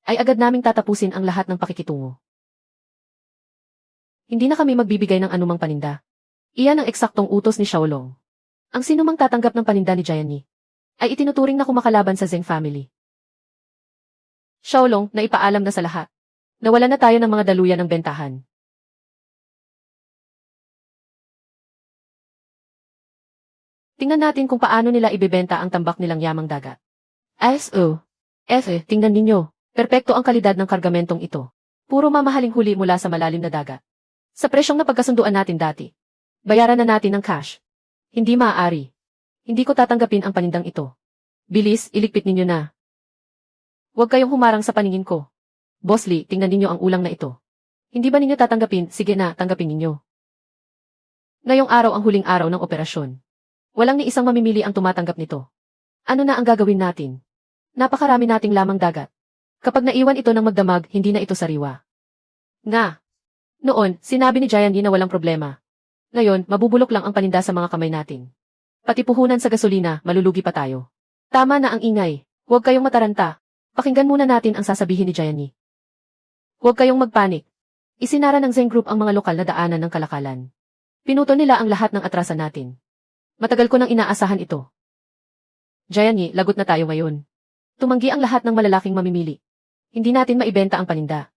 ay agad naming tatapusin ang lahat ng pakikitungo. Hindi na kami magbibigay ng anumang paninda. Iyan ang eksaktong utos ni Xiaolong. Ang sinumang tatanggap ng paninda ni Jian Yi ay itinuturing na kumakalaban sa Zeng family. Xiaolong, na ipaalam na sa lahat. Nawala na tayo ng mga daluyan ng bentahan. Tingnan natin kung paano nila ibebenta ang tambak nilang yamang dagat. Tingnan ninyo. Perpekto ang kalidad ng kargamentong ito. Puro mamahaling huli mula sa malalim na dagat. Sa presyong napagkasunduan natin dati. Bayaran na natin ng cash. Hindi maaari. Hindi ko tatanggapin ang panindang ito. Bilis, iligpit ninyo na. Huwag kayong humarang sa paningin ko. Boss Lee, tingnan ninyo ang ulang na ito. Hindi ba ninyo tatanggapin? Sige na, tanggapin ninyo. Ngayong araw ang huling araw ng operasyon. Walang ni isang mamimili ang tumatanggap nito. Ano na ang gagawin natin? Napakarami nating lamang dagat. Kapag naiwan ito ng magdamag, hindi na ito sariwa. Nga. Noon, sinabi ni Jian Yi na walang problema. Ngayon, mabubulok lang ang paninda sa mga kamay natin. Pati puhunan sa gasolina, malulugi pa tayo. Tama na ang ingay. Huwag kayong mataranta. Pakinggan muna natin ang sasabihin ni Jian Yi. Huwag kayong magpanik. Isinara ng Zeng Group ang mga lokal na daanan ng kalakalan. Pinuto nila ang lahat ng atrasan natin. Matagal ko nang inaasahan ito. Jian Yi, lagot na tayo ngayon. Tumanggi ang lahat ng malalaking mamimili. Hindi natin maibenta ang paninda.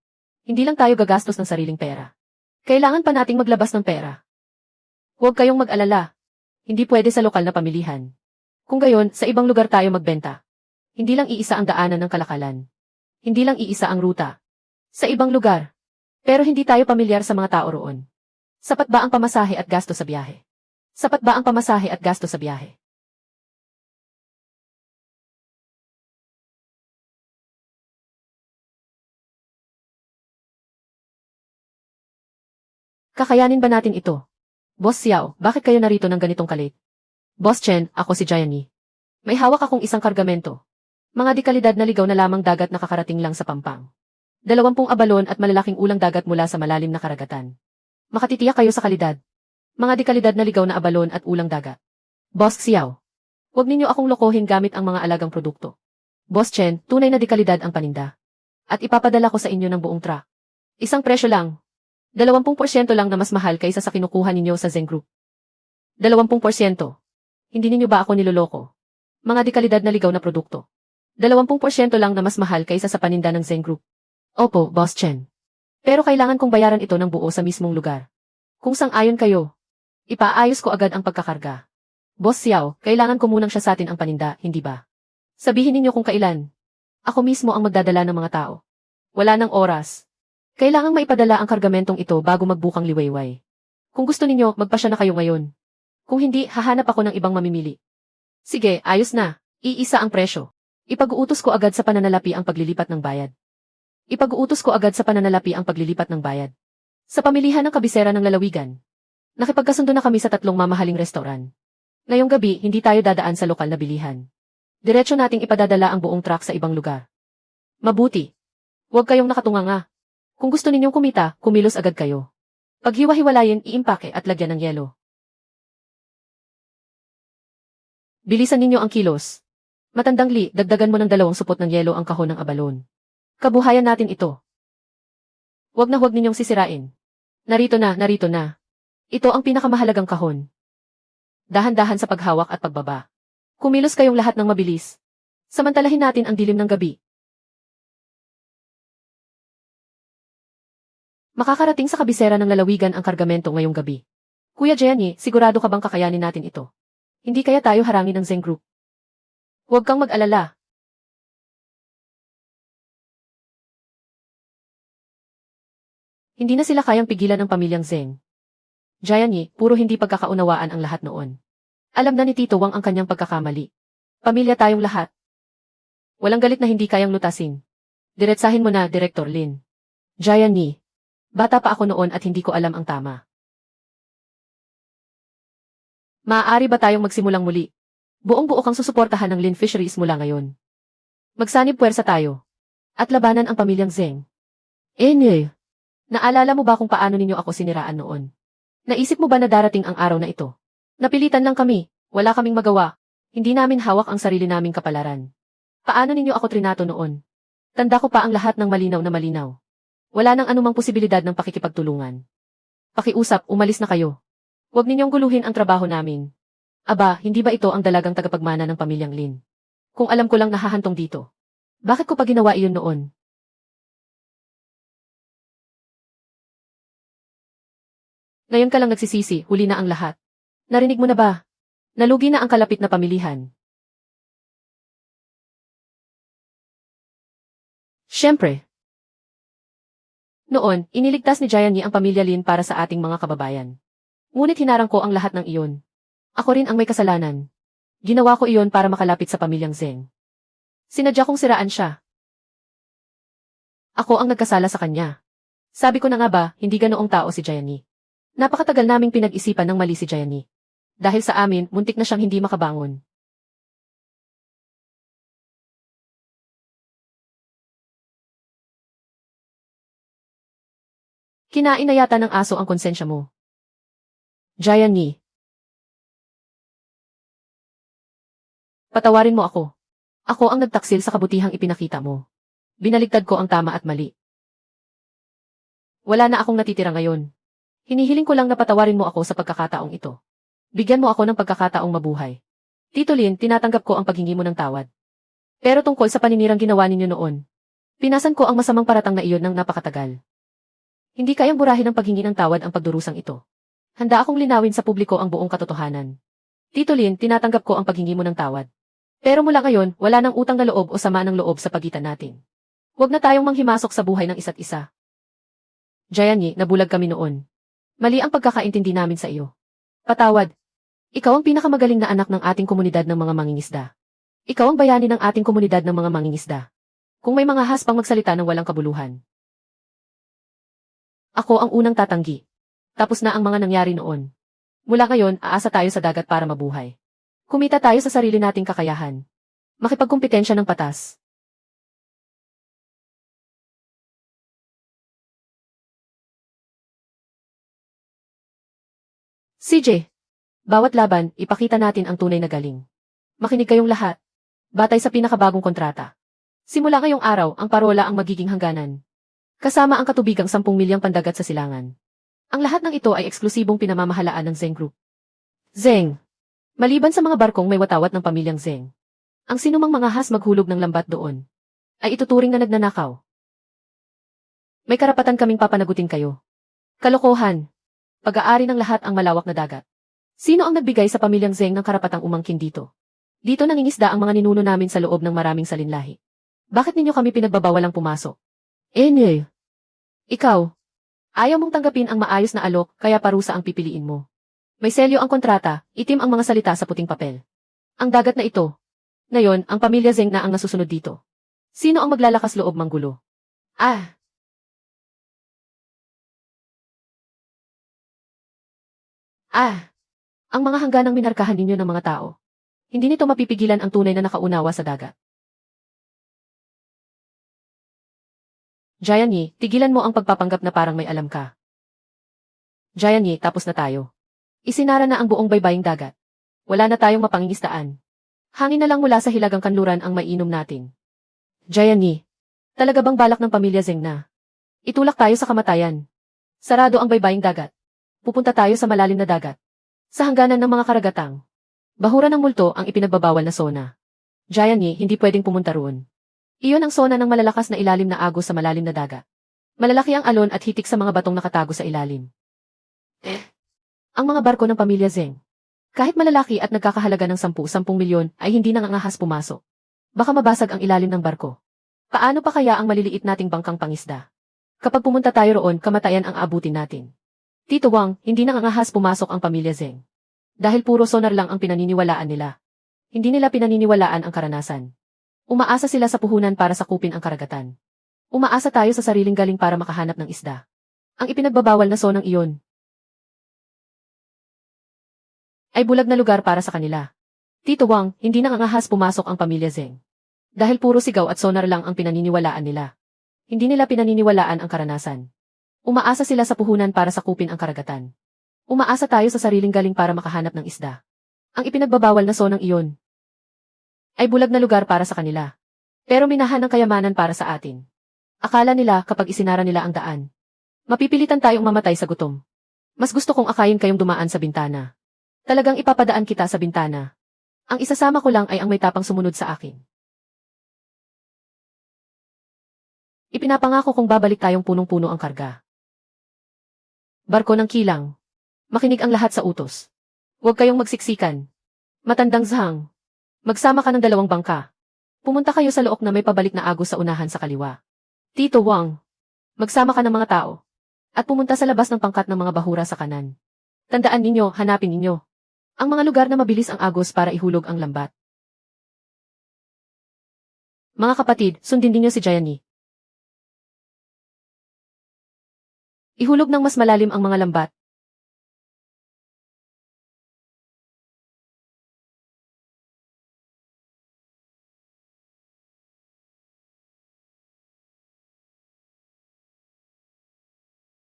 Hindi lang tayo gagastos ng sariling pera. Kailangan pa nating maglabas ng pera. Huwag kayong mag-alala. Hindi pwede sa lokal na pamilihan. Kung gayon, sa ibang lugar tayo magbenta. Hindi lang iisa ang daanan ng kalakalan. Hindi lang iisa ang ruta. Sa ibang lugar. Pero hindi tayo pamilyar sa mga tao roon. Sapat ba ang pamasahe at gasto sa biyahe? Sapat ba ang pamasahe at gasto sa biyahe? Kakayanin ba natin ito? Boss Xiao, bakit kayo narito ng ganitong kalit? Boss Chen, ako si Jian Yi. May hawak akong isang kargamento. Mga dekalidad na ligaw na lamang dagat na kakarating lang sa Pampang. 20 abalon at malalaking ulang dagat mula sa malalim na karagatan. Makatitiyak kayo sa kalidad. Mga dekalidad na ligaw na abalon at ulang dagat. Boss Xiao. Huwag ninyo akong lokohin gamit ang mga alagang produkto. Boss Chen, tunay na dekalidad ang paninda. At ipapadala ko sa inyo ng buong truck. Isang presyo lang. 20% lang na mas mahal kaysa sa kinukuha ninyo sa Zeng Group. 20%. Hindi ninyo ba ako niloloko? Mga dekalidad na ligaw na produkto. 20% lang na mas mahal kaysa sa paninda ng Zeng Group. Opo, Boss Chen. Pero kailangan kong bayaran ito ng buo sa mismong lugar. Kung sang-ayon kayo, ipaayos ko agad ang pagkakarga. Boss Xiao, kailangan ko munang siya sa atin ang paninda, hindi ba? Sabihin ninyo kung kailan. Ako mismo ang magdadala ng mga tao. Wala nang oras. Kailangang maipadala ang kargamentong ito bago magbukang liwayway. Kung gusto ninyo, magpasya na kayo ngayon. Kung hindi, hahanap ako ng ibang mamimili. Sige, ayos na. Iisa ang presyo. Ipag-uutos ko agad sa pananalapi ang paglilipat ng bayad. Ipag-uutos ko agad sa pananalapi ang paglilipat ng bayad. Sa pamilihan ng kabisera ng lalawigan. Nakipagkasundo na kami sa 3 mamahaling restoran. Ngayong gabi, hindi tayo dadaan sa lokal na bilihan. Diretso nating ipadadala ang buong truck sa ibang lugar. Mabuti. Huwag kayong nakatunganga. Kung gusto ninyong kumita, kumilos agad kayo. Paghiwa-hiwalayin, iimpake at lagyan ng yelo. Bilisan ninyo ang kilos. Matandang Li, dagdagan mo ng 2 supot ng yelo ang kahon ng abalon. Kabuhayan natin ito. Huwag na huwag ninyong sisirain. Narito na, narito na. Ito ang pinakamahalagang kahon. Dahan-dahan sa paghawak at pagbaba. Kumilos kayong lahat ng mabilis. Samantalahin natin ang dilim ng gabi. Makakarating sa kabisera ng lalawigan ang kargamento ngayong gabi. Kuya Jenny, sigurado ka bang kakayanin natin ito? Hindi kaya tayo harangin ng Zeng Group? Huwag kang mag-alala. Hindi na sila kayang pigilan ng pamilyang Zeng. Jenny, puro hindi pagkakaunawaan ang lahat noon. Alam na ni Tito Wang ang kanyang pagkakamali. Pamilya tayong lahat. Walang galit na hindi kayang lutasin. Diretsahin mo na, Director Lin. Jenny. Bata pa ako noon at hindi ko alam ang tama. Maaari ba tayong magsimulang muli? Buong-buo kang susuportahan ng Lin Fisheries mula ngayon. Magsanib puwersa tayo. At labanan ang pamilyang Zeng. Naalala mo ba kung paano ninyo ako siniraan noon? Naisip mo ba na darating ang araw na ito? Napilitan lang kami, wala kaming magawa. Hindi namin hawak ang sarili naming kapalaran. Paano ninyo ako trinato noon? Tanda ko pa ang lahat ng malinaw na malinaw. Wala nang anumang posibilidad ng pakikipagtulungan. Pakiusap, umalis na kayo. Huwag ninyong guluhin ang trabaho namin. Aba, hindi ba ito ang dalagang tagapagmana ng pamilyang Lin? Kung alam ko lang nahahantong dito. Bakit ko pa ginawa iyon noon? Ngayon ka lang nagsisisi, huli na ang lahat. Narinig mo na ba? Nalugi na ang kalapit na pamilihan. Siyempre. Noon, iniligtas ni Jian Yi ang pamilya Lin para sa ating mga kababayan. Ngunit hinarang ko ang lahat ng iyon. Ako rin ang may kasalanan. Ginawa ko iyon para makalapit sa pamilyang Zeng. Sinadya kong siraan siya. Ako ang nagkasala sa kanya. Sabi ko na nga ba, hindi ganoong tao si Jian Yi. Napakatagal naming pinag-isipan ng mali si Jian Yi. Dahil sa amin, muntik na siyang hindi makabangon. Kinain na yata ng aso ang konsensya mo. Jian Yi. Patawarin mo ako. Ako ang nagtaksil sa kabutihang ipinakita mo. Binaligtad ko ang tama at mali. Wala na akong natitira ngayon. Hinihiling ko lang na patawarin mo ako sa pagkakataong ito. Bigyan mo ako ng pagkakataong mabuhay. Tito Lin, tinatanggap ko ang paghingi mo ng tawad. Pero tungkol sa paninirang ginawa ninyo noon, pinasan ko ang masamang paratang na iyon ng napakatagal. Hindi kayang burahin ng paghingi ng tawad ang pagdurusang ito. Handa akong linawin sa publiko ang buong katotohanan. Tito Lin, tinatanggap ko ang paghingi mo ng tawad. Pero mula ngayon, wala nang utang na loob o sama ng loob sa pagitan natin. Huwag na tayong manghimasok sa buhay ng isa't isa. Jian Yi, nabulag kami noon. Mali ang pagkakaintindi namin sa iyo. Patawad. Ikaw ang pinakamagaling na anak ng ating komunidad ng mga mangingisda. Ikaw ang bayani ng ating komunidad ng mga mangingisda. Kung may mga haspang magsalita ng walang kabuluhan. Ako ang unang tatanggi. Tapos na ang mga nangyari noon. Mula ngayon, aasa tayo sa dagat para mabuhay. Kumita tayo sa sarili nating kakayahan. Makipagkumpetensya ng patas. CJ. Bawat laban, ipakita natin ang tunay na galing. Makinig kayong lahat. Batay sa pinakabagong kontrata. Simula ngayong araw, ang parola ang magiging hangganan. Kasama ang katubigang 10 milyang pandagat sa silangan. Ang lahat ng ito ay eksklusibong pinamamahalaan ng Zeng Group. Zeng. Maliban sa mga barkong may watawat ng pamilyang Zeng. Ang sinumang mga has maghulog ng lambat doon, ay ituturing na nagnanakaw. May karapatan kaming papanagutin kayo. Kalokohan. Pag-aari ng lahat ang malawak na dagat. Sino ang nagbigay sa pamilyang Zeng ng karapatang umangkin dito? Dito nangingisda ang mga ninuno namin sa loob ng maraming salinlahi. Bakit ninyo kami pinagbabawalang pumasok? Ikaw. Ayaw mong tanggapin ang maayos na alok, kaya parusa ang pipiliin mo. May selyo ang kontrata, itim ang mga salita sa puting papel. Ang dagat na ito. Ngayon, ang pamilya Zeng na ang nasusunod dito. Sino ang maglalakas loob manggulo? Ang mga hangganang minarkahan ninyo ng mga tao. Hindi nito mapipigilan ang tunay na nakaunawa sa dagat. Jian Yi, tigilan mo ang pagpapanggap na parang may alam ka. Jian Yi, tapos na tayo. Isinara na ang buong baybaying dagat. Wala na tayong mapangingistaan. Hangin na lang mula sa hilagang kanluran ang maiinom natin. Jian Yi, talaga bang balak ng pamilya Zeng na itulak tayo sa kamatayan? Sarado ang baybaying dagat. pupunta tayo sa malalim na dagat. Sa hangganan ng mga karagatang. Bahura ng multo ang ipinagbabawal na zona. Giant Yi, hindi pwedeng pumunta roon. Iyon ang zona ng malalakas na ilalim na agos sa malalim na dagat. Malalaki ang alon at hitik sa mga batong nakatago sa ilalim. Ang mga barko ng pamilya Zeng. Kahit malalaki at nagkakahalaga ng 10 milyon ay hindi nangangahas pumasok. Baka mabasag ang ilalim ng barko. Paano pa kaya ang maliliit nating bangkang pangisda? Kapag pumunta tayo roon, kamatayan ang aabutin natin. Tito Wang, hindi nangangahas pumasok ang pamilya Zeng. Dahil puro sonar lang ang pinaniniwalaan nila. Hindi nila pinaniniwalaan ang karanasan. Umaasa sila sa puhunan para sakupin ang karagatan. Umaasa tayo sa sariling galing para makahanap ng isda. Ang ipinagbabawal na zonang iyon ay bulag na lugar para sa kanila. Tito Wang, hindi nangangahas pumasok ang pamilya Zeng. Dahil puro sigaw at sonar lang ang pinaniniwalaan nila. Hindi nila pinaniniwalaan ang karanasan. Umaasa sila sa puhunan para sakupin ang karagatan. Umaasa tayo sa sariling galing para makahanap ng isda. Ang ipinagbabawal na zonang iyon ay bulag na lugar para sa kanila. Pero minahan ng kayamanan para sa atin. Akala nila kapag isinara nila ang daan, mapipilitan tayong mamatay sa gutom. Mas gusto kong akayin kayong dumaan sa bintana. Talagang ipapadaan kita sa bintana. Ang isasama ko lang ay ang may tapang sumunod sa akin. Ipinapangako kong babalik tayong punong-puno ang karga. Barko ng kilang. Makinig ang lahat sa utos. Huwag kayong magsiksikan. Matandang Zhang. Magsama ka ng 2 bangka. Pumunta kayo sa look na may pabalik na agos sa unahan sa kaliwa. Tito Wang. Magsama ka ng mga tao. At pumunta sa labas ng pangkat ng mga bahura sa kanan. Tandaan ninyo, hanapin ninyo ang mga lugar na mabilis ang agos para ihulog ang lambat. Mga kapatid, sundin ninyo si Giant Yi. Ihulog ng mas malalim ang mga lambat.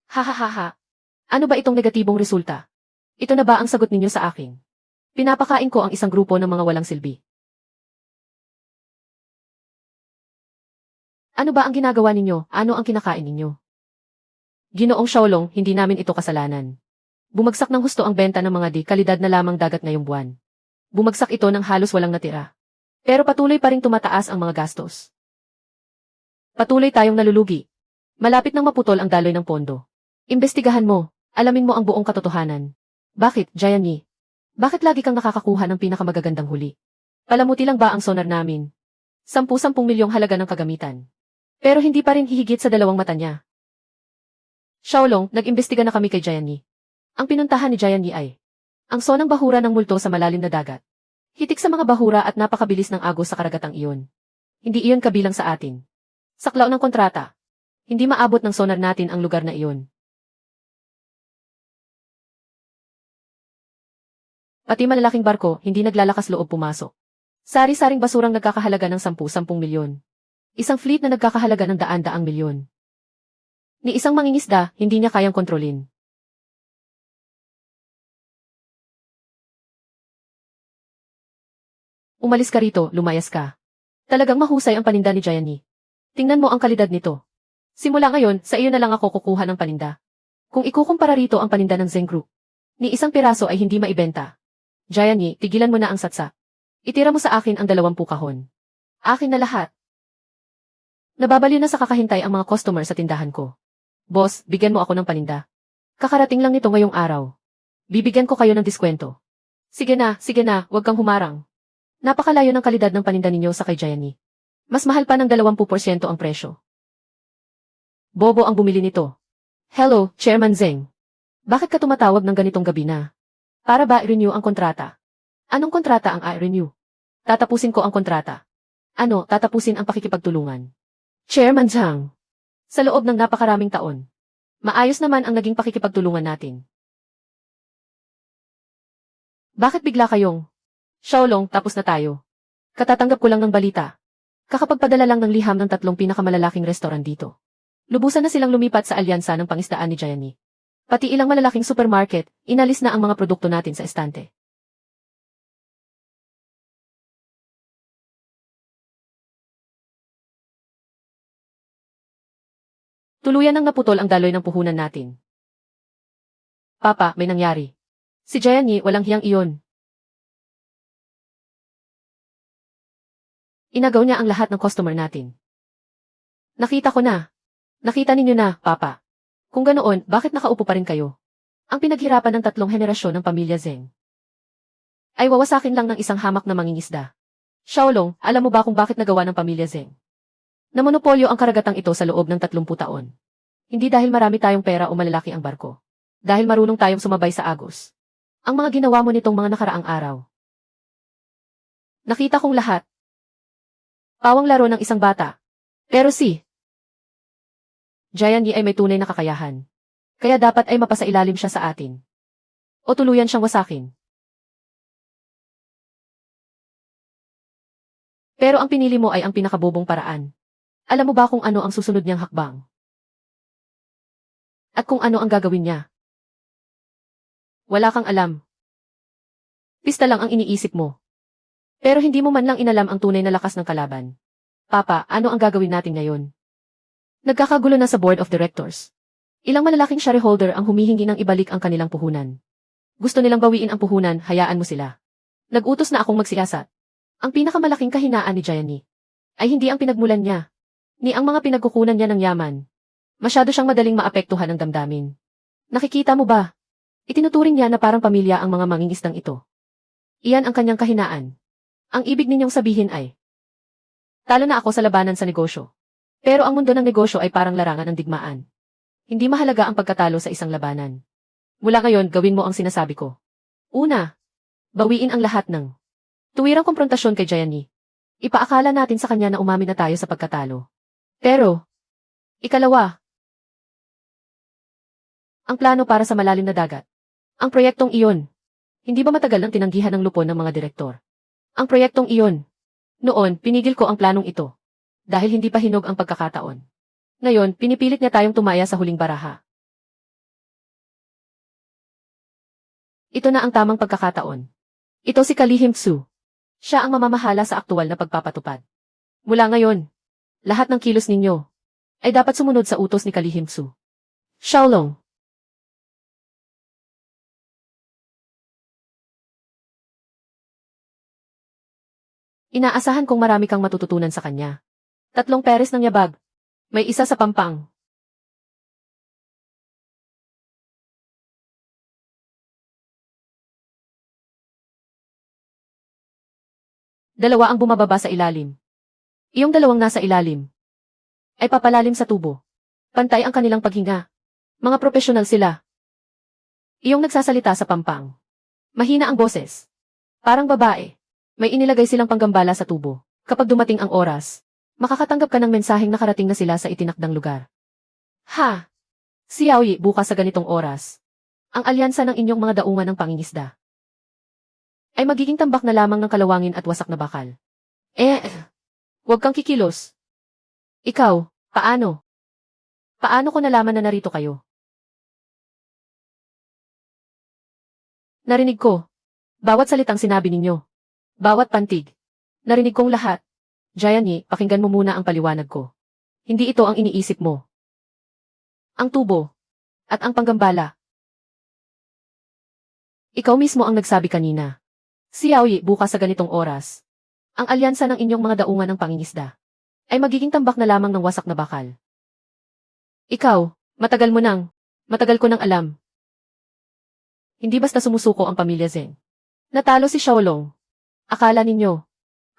Hahaha. Ano ba itong negatibong resulta? Ito na ba ang sagot ninyo sa akin? Pinapakain ko ang isang grupo ng mga walang silbi. Ano ba ang ginagawa ninyo? Ano ang kinakain ninyo? Ginoong Xiaolong, hindi namin ito kasalanan. Bumagsak ng husto ang benta ng mga kalidad na lamang dagat ngayong buwan. Bumagsak ito ng halos walang natira. Pero patuloy pa ring tumataas ang mga gastos. Patuloy tayong nalulugi. Malapit nang maputol ang daloy ng pondo. Imbestigahan mo. Alamin mo ang buong katotohanan. Bakit, Giant Yi? Bakit lagi kang nakakakuha ng pinakamagagandang huli? Palamuti lang ba ang sonar namin? 10 milyong halaga ng kagamitan. Pero hindi pa rin hihigit sa 2 mata niya. Xiaolong, nag-imbestiga na kami kay Giant Yi. Ang pinuntahan ni Giant Yi ay ang sonang bahura ng multo sa malalim na dagat. Hitik sa mga bahura at napakabilis ng agos sa karagatang iyon. Hindi iyon kabilang sa atin. Saklaw ng kontrata. Hindi maabot ng sonar natin ang lugar na iyon. Pati malalaking barko, hindi naglalakas loob pumasok. Sari-saring basurang nagkakahalaga ng 10 milyon. Isang fleet na nagkakahalaga ng daan-daang milyon. Ni isang mangingisda, hindi niya kayang kontrolin. Umalis ka rito, lumayas ka. Talagang mahusay ang paninda ni Giant Yi. Tingnan mo ang kalidad nito. Simula ngayon, sa iyo na lang ako kukuha ng paninda. Kung ikukumpara rito ang paninda ng Zeng Group, ni isang piraso ay hindi maibenta. Giant Yi, tigilan mo na ang satsa. Itira mo sa akin ang 20 kahon. Akin na lahat. Nababaliw na sa kakahintay ang mga customer sa tindahan ko. Boss, bigyan mo ako ng paninda. Kakarating lang nito ngayong araw. Bibigyan ko kayo ng diskwento. Sige na, huwag kang humarang. Napakalayo ng kalidad ng paninda ninyo sa kay Giant Yi. Mas mahal pa ng 20% ang presyo. Bobo ang bumili nito. Hello, Chairman Zeng. Bakit ka tumatawag ng ganitong gabi na? Para ba i-renew ang kontrata? Anong kontrata ang i-renew? Tatapusin ko ang kontrata. Ano, tatapusin ang pakikipagtulungan? Chairman Zhang. Sa loob ng napakaraming taon. Maayos naman ang naging pakikipagtulungan natin. Bakit bigla kayong? Xiaolong, tapos na tayo. Katatanggap ko lang ng balita. Kakapagpadala lang ng liham ng 3 pinakamalalaking restaurant dito. Lubusan na silang lumipat sa alyansa ng pangisdaan ni Giant Yi. Pati ilang malalaking supermarket, inalis na ang mga produkto natin sa estante. Tuluyan nang naputol ang daloy ng puhunan natin. Papa, may nangyari. Si Jianye, walang hiyang iyon. Inagaw niya ang lahat ng customer natin. Nakita ko na. Nakita ninyo na, Papa. Kung ganoon, bakit nakaupo pa rin kayo? Ang pinaghirapan ng 3 henerasyon ng pamilya Zeng ay wawasakin lang ng isang hamak na mangingisda. Xiaolong, alam mo ba kung bakit nagawa ng pamilya Zeng na monopolyo ang karagatang ito sa loob ng 30 taon? Hindi dahil marami tayong pera o malalaki ang barko. Dahil marunong tayong sumabay sa agos. Ang mga ginawa mo nitong mga nakaraang araw. Nakita kong lahat. Pawang laro ng isang bata. Pero si Jianye ay may tunay na kakayahan. Kaya dapat ay mapasailalim siya sa atin. O tuluyan siyang wasakin. Pero ang pinili mo ay ang pinakabobong paraan. Alam mo ba kung ano ang susunod niyang hakbang? At kung ano ang gagawin niya? Wala kang alam. Pista lang ang iniisip mo. Pero hindi mo man lang inalam ang tunay na lakas ng kalaban. Papa, ano ang gagawin natin ngayon? Nagkakagulo na sa board of directors. Ilang malalaking shareholder ang humihingi ng ibalik ang kanilang puhunan. Gusto nilang bawiin ang puhunan, hayaan mo sila. Nag-utos na akong magsiyasat. Ang pinakamalaking kahinaan ni Jianye ay hindi ang pinagmulan niya, ni ang mga pinagkukunan niya ng yaman. Masyado siyang madaling maapektuhan ng damdamin. Nakikita mo ba? Itinuturing niya na parang pamilya ang mga mangingisdang ito. Iyan ang kanyang kahinaan. Ang ibig ninyong sabihin ay, talo na ako sa labanan sa negosyo. Pero ang mundo ng negosyo ay parang larangan ng digmaan. Hindi mahalaga ang pagkatalo sa isang labanan. Mula ngayon, gawin mo ang sinasabi ko. Una, bawiin ang lahat ng tuwirang komprontasyon kay Jianye. Ipaakala natin sa kanya na umamin na tayo sa pagkatalo. Pero, ikalawa, ang plano para sa malalim na dagat. Ang proyektong iyon. Hindi ba matagal ang tinanggihan ng lupon ng mga direktor? Ang proyektong iyon. Noon, pinigil ko ang planong ito. Dahil hindi pa hinog ang pagkakataon. Ngayon, pinipilit niya tayong tumaya sa huling baraha. Ito na ang tamang pagkakataon. Ito si Kalihim Tsu. Siya ang mamamahala sa aktual na pagpapatupad. Mula ngayon, lahat ng kilos ninyo ay dapat sumunod sa utos ni Kalihim Tsu. Xiaolong. Inaasahan kong marami kang matututunan sa kanya. 3 peres ng yabag. May isa sa pampang. Dalawa ang bumababa sa ilalim. Iyong dalawang nasa ilalim ay papalalim sa tubo. Pantay ang kanilang paghinga. Mga profesional sila. Iyong nagsasalita sa pampang. Mahina ang boses. Parang babae. May inilagay silang panggambala sa tubo. Kapag dumating ang oras, makakatanggap ka ng mensaheng nakarating na sila sa itinakdang lugar. Ha! Si Yaoyi bukas sa ganitong oras. Ang alyansa ng inyong mga daungan ng pangingisda ay magiging tambak na lamang ng kalawangin at wasak na bakal. Huwag kang kikilos. Ikaw, paano? Paano ko nalaman na narito kayo? Narinig ko. Bawat salitang sinabi ninyo. Bawat pantig. Narinig kong lahat. Jianye, pakinggan mo muna ang paliwanag ko. Hindi ito ang iniisip mo. Ang tubo. At ang panggambala. Ikaw mismo ang nagsabi kanina. Si Yaoyi bukas sa ganitong oras. Ang alyansa ng inyong mga daungan ng pangingisda ay magiging tambak na lamang ng wasak na bakal. Ikaw, matagal ko nang alam. Hindi basta sumusuko ang pamilya Zeng. Natalo si Xiaolong. Akala ninyo,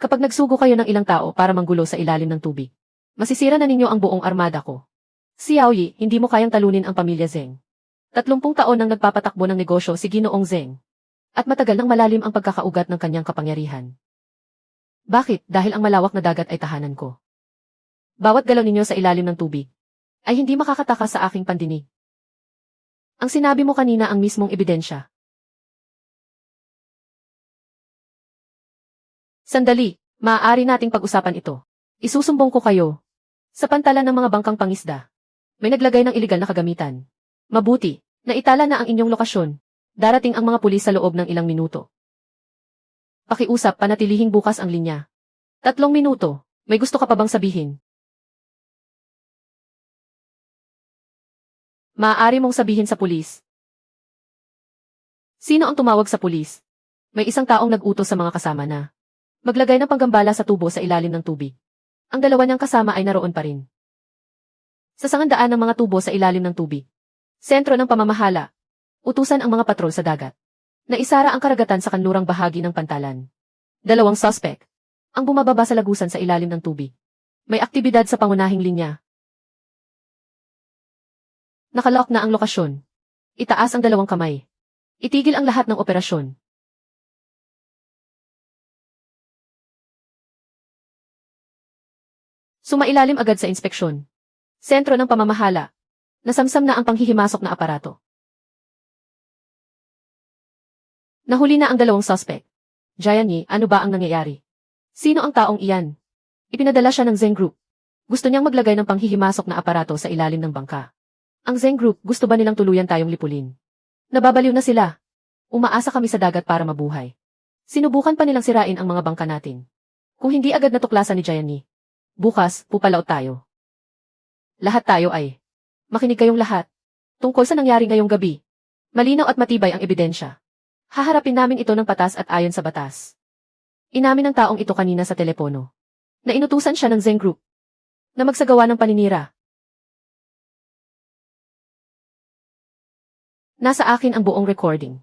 kapag nagsugo kayo ng ilang tao para manggulo sa ilalim ng tubig, masisira na ninyo ang buong armada ko. Si Yaoyi, hindi mo kayang talunin ang pamilya Zeng. 30 taon nang nagpapatakbo ng negosyo si Ginoong Zeng. At matagal nang malalim ang pagkakaugat ng kanyang kapangyarihan. Bakit? Dahil ang malawak na dagat ay tahanan ko. Bawat galaw ninyo sa ilalim ng tubig ay hindi makakatakas sa aking pandinig. Ang sinabi mo kanina ang mismong ebidensya. Sandali, maaari nating pag-usapan ito. Isusumbong ko kayo. Sa pantalan ng mga bangkang pangisda, may naglagay ng iligal na kagamitan. Mabuti, naitala na ang inyong lokasyon. Darating ang mga pulis sa loob ng ilang minuto. Pakiusap, panatilihing bukas ang linya. 3 minuto, may gusto ka pa bang sabihin? Maaari mong sabihin sa pulis. Sino ang tumawag sa pulis? May isang taong nag-utos sa mga kasama na maglagay ng panggambala sa tubo sa ilalim ng tubig. Ang dalawa niyang kasama ay naroon pa rin. Sa sangandaan ng mga tubo sa ilalim ng tubig. Sentro ng pamamahala. Utusan ang mga patrol sa dagat. Naisara ang karagatan sa kanlurang bahagi ng pantalan. 2 suspect. Ang bumababa sa lagusan sa ilalim ng tubig. May aktibidad sa pangunahing linya. Nakalock na ang lokasyon. Itaas ang 2 kamay. Itigil ang lahat ng operasyon. Sumailalim agad sa inspeksyon. Sentro ng pamamahala. Nasamsam na ang panghihimasok na aparato. Nahuli na ang 2 suspect. Gianni, ano ba ang nangyayari? Sino ang taong iyan? Ipinadala siya ng Zeng Group. Gusto niyang maglagay ng panghihimasok na aparato sa ilalim ng bangka. Ang Zeng Group, gusto ba nilang tuluyan tayong lipulin? Nababaliw na sila. Umaasa kami sa dagat para mabuhay. Sinubukan pa nilang sirain ang mga bangka natin. Kung hindi agad natuklasan ni Gianni, bukas, pupalaot tayo. Lahat tayo ay. Makinig kayong lahat. Tungkol sa nangyari ngayong gabi. Malinaw at matibay ang ebidensya. Haharapin namin ito ng patas at ayon sa batas. Inamin ng taong ito kanina sa telepono. Na inutusan siya ng Zeng Group. Na magsagawa ng paninira. Nasa akin ang buong recording.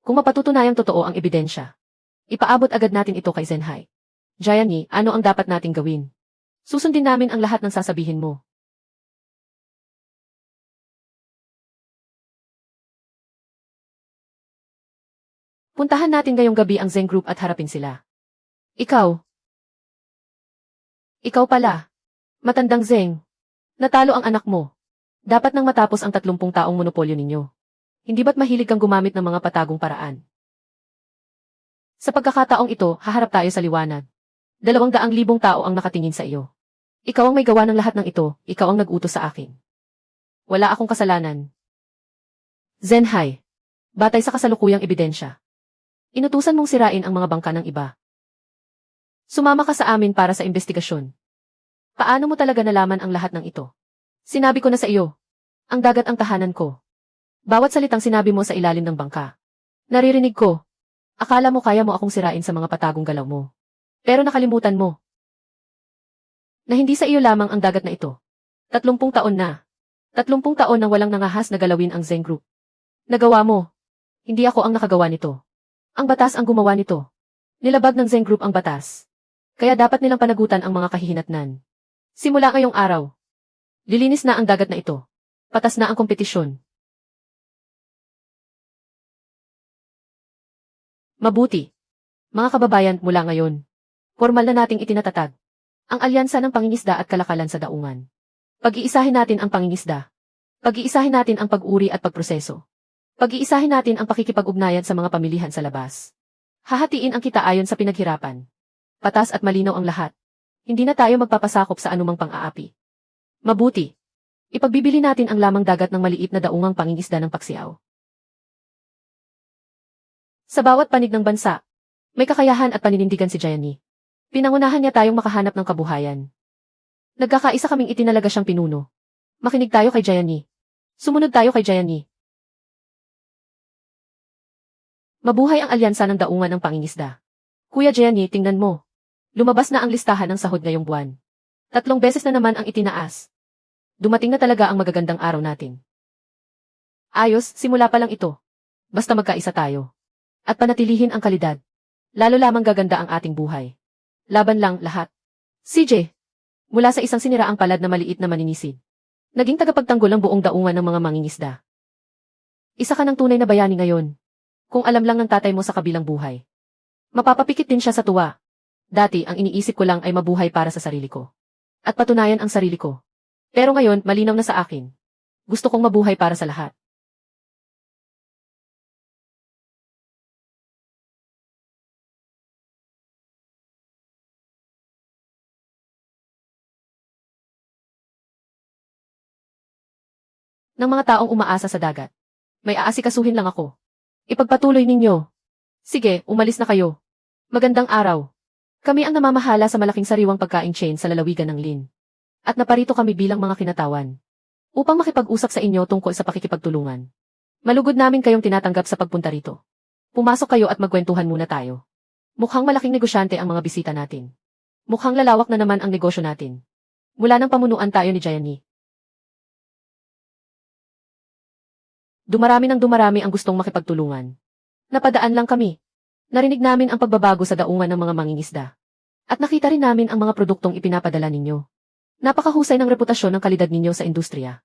Kung mapatutunayang totoo ang ebidensya, ipaabot agad natin ito kay Zenhai. Gianni, ano ang dapat nating gawin? Susundin namin ang lahat ng sasabihin mo. Puntahan natin ngayong gabi ang Zeng Group at harapin sila. Ikaw. Ikaw pala. Matandang Zeng. Natalo ang anak mo. Dapat nang matapos ang 30 taong monopolyo ninyo. Hindi ba't mahilig kang gumamit ng mga patagong paraan? Sa pagkakataong ito, haharap tayo sa liwanag. 200,000 tao ang nakatingin sa iyo. Ikaw ang may gawa ng lahat ng ito, ikaw ang nag-utos sa akin. Wala akong kasalanan. Zenhai. Batay sa kasalukuyang ebidensya. Inutusan mong sirain ang mga bangka ng iba. Sumama ka sa amin para sa investigasyon. Paano mo talaga nalaman ang lahat ng ito? Sinabi ko na sa iyo. Ang dagat ang tahanan ko. Bawat salitang sinabi mo sa ilalim ng bangka. Naririnig ko. Akala mo kaya mo akong sirain sa mga patagong galaw mo. Pero nakalimutan mo. Na hindi sa iyo lamang ang dagat na ito. 30 taon na. 30 taon nang walang nangahas na galawin ang Zeng Group. Nagawa mo. Hindi ako ang nakagawa nito. Ang batas ang gumawa nito. Nilabag ng Zeng Group ang batas. Kaya dapat nilang panagutan ang mga kahihinatnan. Simula ngayong araw. Lilinis na ang dagat na ito. Patas na ang kompetisyon. Mabuti. Mga kababayan, mula ngayon, formal na nating itinatatag ang alyansa ng pangingisda at kalakalan sa daungan. Pag-iisahin natin ang pangingisda. Pag-iisahin natin ang pag-uri at pagproseso. Pag-iisahin natin ang pakikipag-ugnayan sa mga pamilihan sa labas. Hahatiin ang kita ayon sa pinaghirapan. Patas at malinaw ang lahat. Hindi na tayo magpapasakop sa anumang pang-aapi. Mabuti. Ipagbibili natin ang lamang dagat ng maliit na daungang pangingisda ng paksiaw. Sa bawat panig ng bansa, may kakayahan at paninindigan si Gianni. Pinangunahan niya tayong makahanap ng kabuhayan. Nagkakaisa kaming itinalaga siyang pinuno. Makinig tayo kay Gianni. Sumunod tayo kay Gianni. Mabuhay ang alyansa ng daungan ng pangingisda. Kuya Gianni, tingnan mo. Lumabas na ang listahan ng sahod ngayong buwan. 3 beses na naman ang itinaas. Dumating na talaga ang magagandang araw natin. Ayos, simula pa lang ito. Basta magkaisa tayo. At panatilihin ang kalidad. Lalo lamang gaganda ang ating buhay. Laban lang lahat. CJ. Mula sa isang siniraang palad na maliit na maninisid. Naging tagapagtanggol ang buong daungan ng mga mangingisda. Isa ka ng tunay na bayani ngayon. Kung alam lang ng tatay mo sa kabilang buhay. Mapapapikit din siya sa tuwa. Dati ang iniisip ko lang ay mabuhay para sa sarili ko. At patunayan ang sarili ko. Pero ngayon, malinaw na sa akin. Gusto kong mabuhay para sa lahat. Ng mga taong umaasa sa dagat. May aasikasuhin lang ako. Ipagpatuloy ninyo. Sige, umalis na kayo. Magandang araw. Kami ang namamahala sa malaking sariwang pagkain chain sa lalawigan ng Lin. At naparito kami bilang mga kinatawan. Upang makipag-usap sa inyo tungkol sa pakikipagtulungan. Malugod namin kayong tinatanggap sa pagpunta rito. Pumasok kayo at magkwentuhan muna tayo. Mukhang malaking negosyante ang mga bisita natin. Mukhang lalawak na naman ang negosyo natin. Mula ng pamunuan tayo ni Gianni. Dumarami ang gustong makipagtulungan. Napadaan lang kami. Narinig namin ang pagbabago sa daungan ng mga mangingisda. At nakita rin namin ang mga produktong ipinapadala ninyo. Napakahusay ng reputasyon ng kalidad ninyo sa industriya.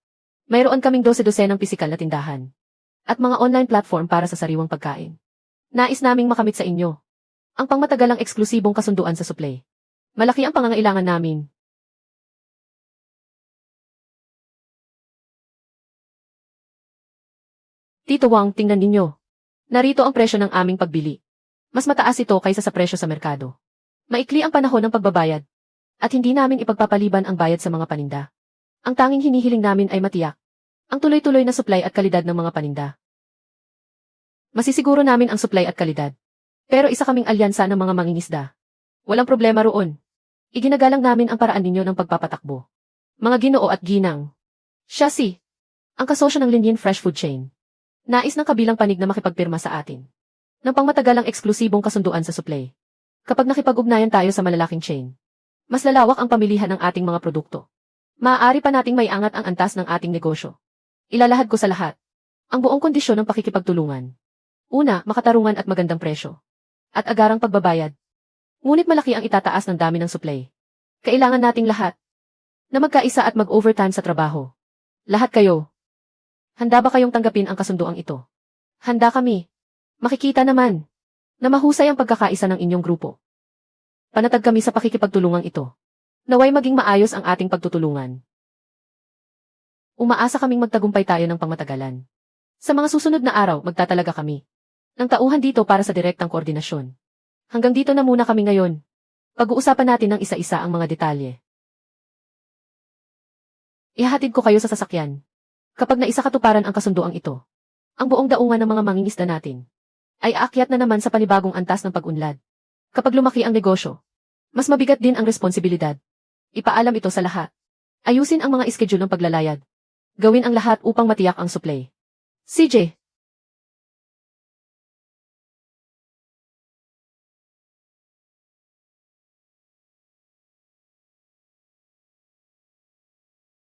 Mayroon kaming 12 ng pisikal na tindahan. At mga online platform para sa sariwang pagkain. Nais naming makamit sa inyo. Ang pangmatagalang eksklusibong kasunduan sa supply. Malaki ang pangangailangan namin. Tito Wang, tingnan ninyo. Narito ang presyo ng aming pagbili. Mas mataas ito kaysa sa presyo sa merkado. Maikli ang panahon ng pagbabayad. At hindi namin ipagpapaliban ang bayad sa mga paninda. Ang tanging hinihiling namin ay matiyak. Ang tuloy-tuloy na supply at kalidad ng mga paninda. Masisiguro namin ang supply at kalidad. Pero isa kaming alyansa ng mga mangingisda. Walang problema roon. Iginagalang namin ang paraan ninyo ng pagpapatakbo. Mga Ginoo at Ginang. Siya si ang kasosyo ng Linyin Fresh Food Chain. Nais ng kabilang panig na makipagpirma sa atin. Ng pangmatagalang eksklusibong kasunduan sa supply. Kapag nakipag-ugnayan tayo sa malalaking chain, mas lalawak ang pamilihan ng ating mga produkto. Maaari pa nating maiangat ang antas ng ating negosyo. Ilalahad ko sa lahat ang buong kondisyon ng pakikipagtulungan. Una, makatarungan at magandang presyo. At agarang pagbabayad. Ngunit malaki ang itataas ng dami ng supply. Kailangan nating lahat na magkaisa at mag-overtime sa trabaho. Lahat kayo. Handa ba kayong tanggapin ang kasunduang ito? Handa kami. Makikita naman na mahusay ang pagkakaisa ng inyong grupo. Panatag kami sa pakikipagtulungang ito. Naway maging maayos ang ating pagtutulungan. Umaasa kaming magtagumpay tayo ng pangmatagalan. Sa mga susunod na araw, magtatalaga kami ng tauhan dito para sa direktang koordinasyon. Hanggang dito na muna kami ngayon. Pag-uusapan natin ng isa-isa ang mga detalye. Ihahatid ko kayo sa sasakyan. Kapag naisakatuparan ang kasunduang ito, ang buong daungan ng mga mangingisda natin ay aakyat na naman sa panibagong antas ng pag-unlad. Kapag lumaki ang negosyo, mas mabigat din ang responsibilidad. Ipaalam ito sa lahat. Ayusin ang mga schedule ng paglalayad. Gawin ang lahat upang matiyak ang supply. CJ,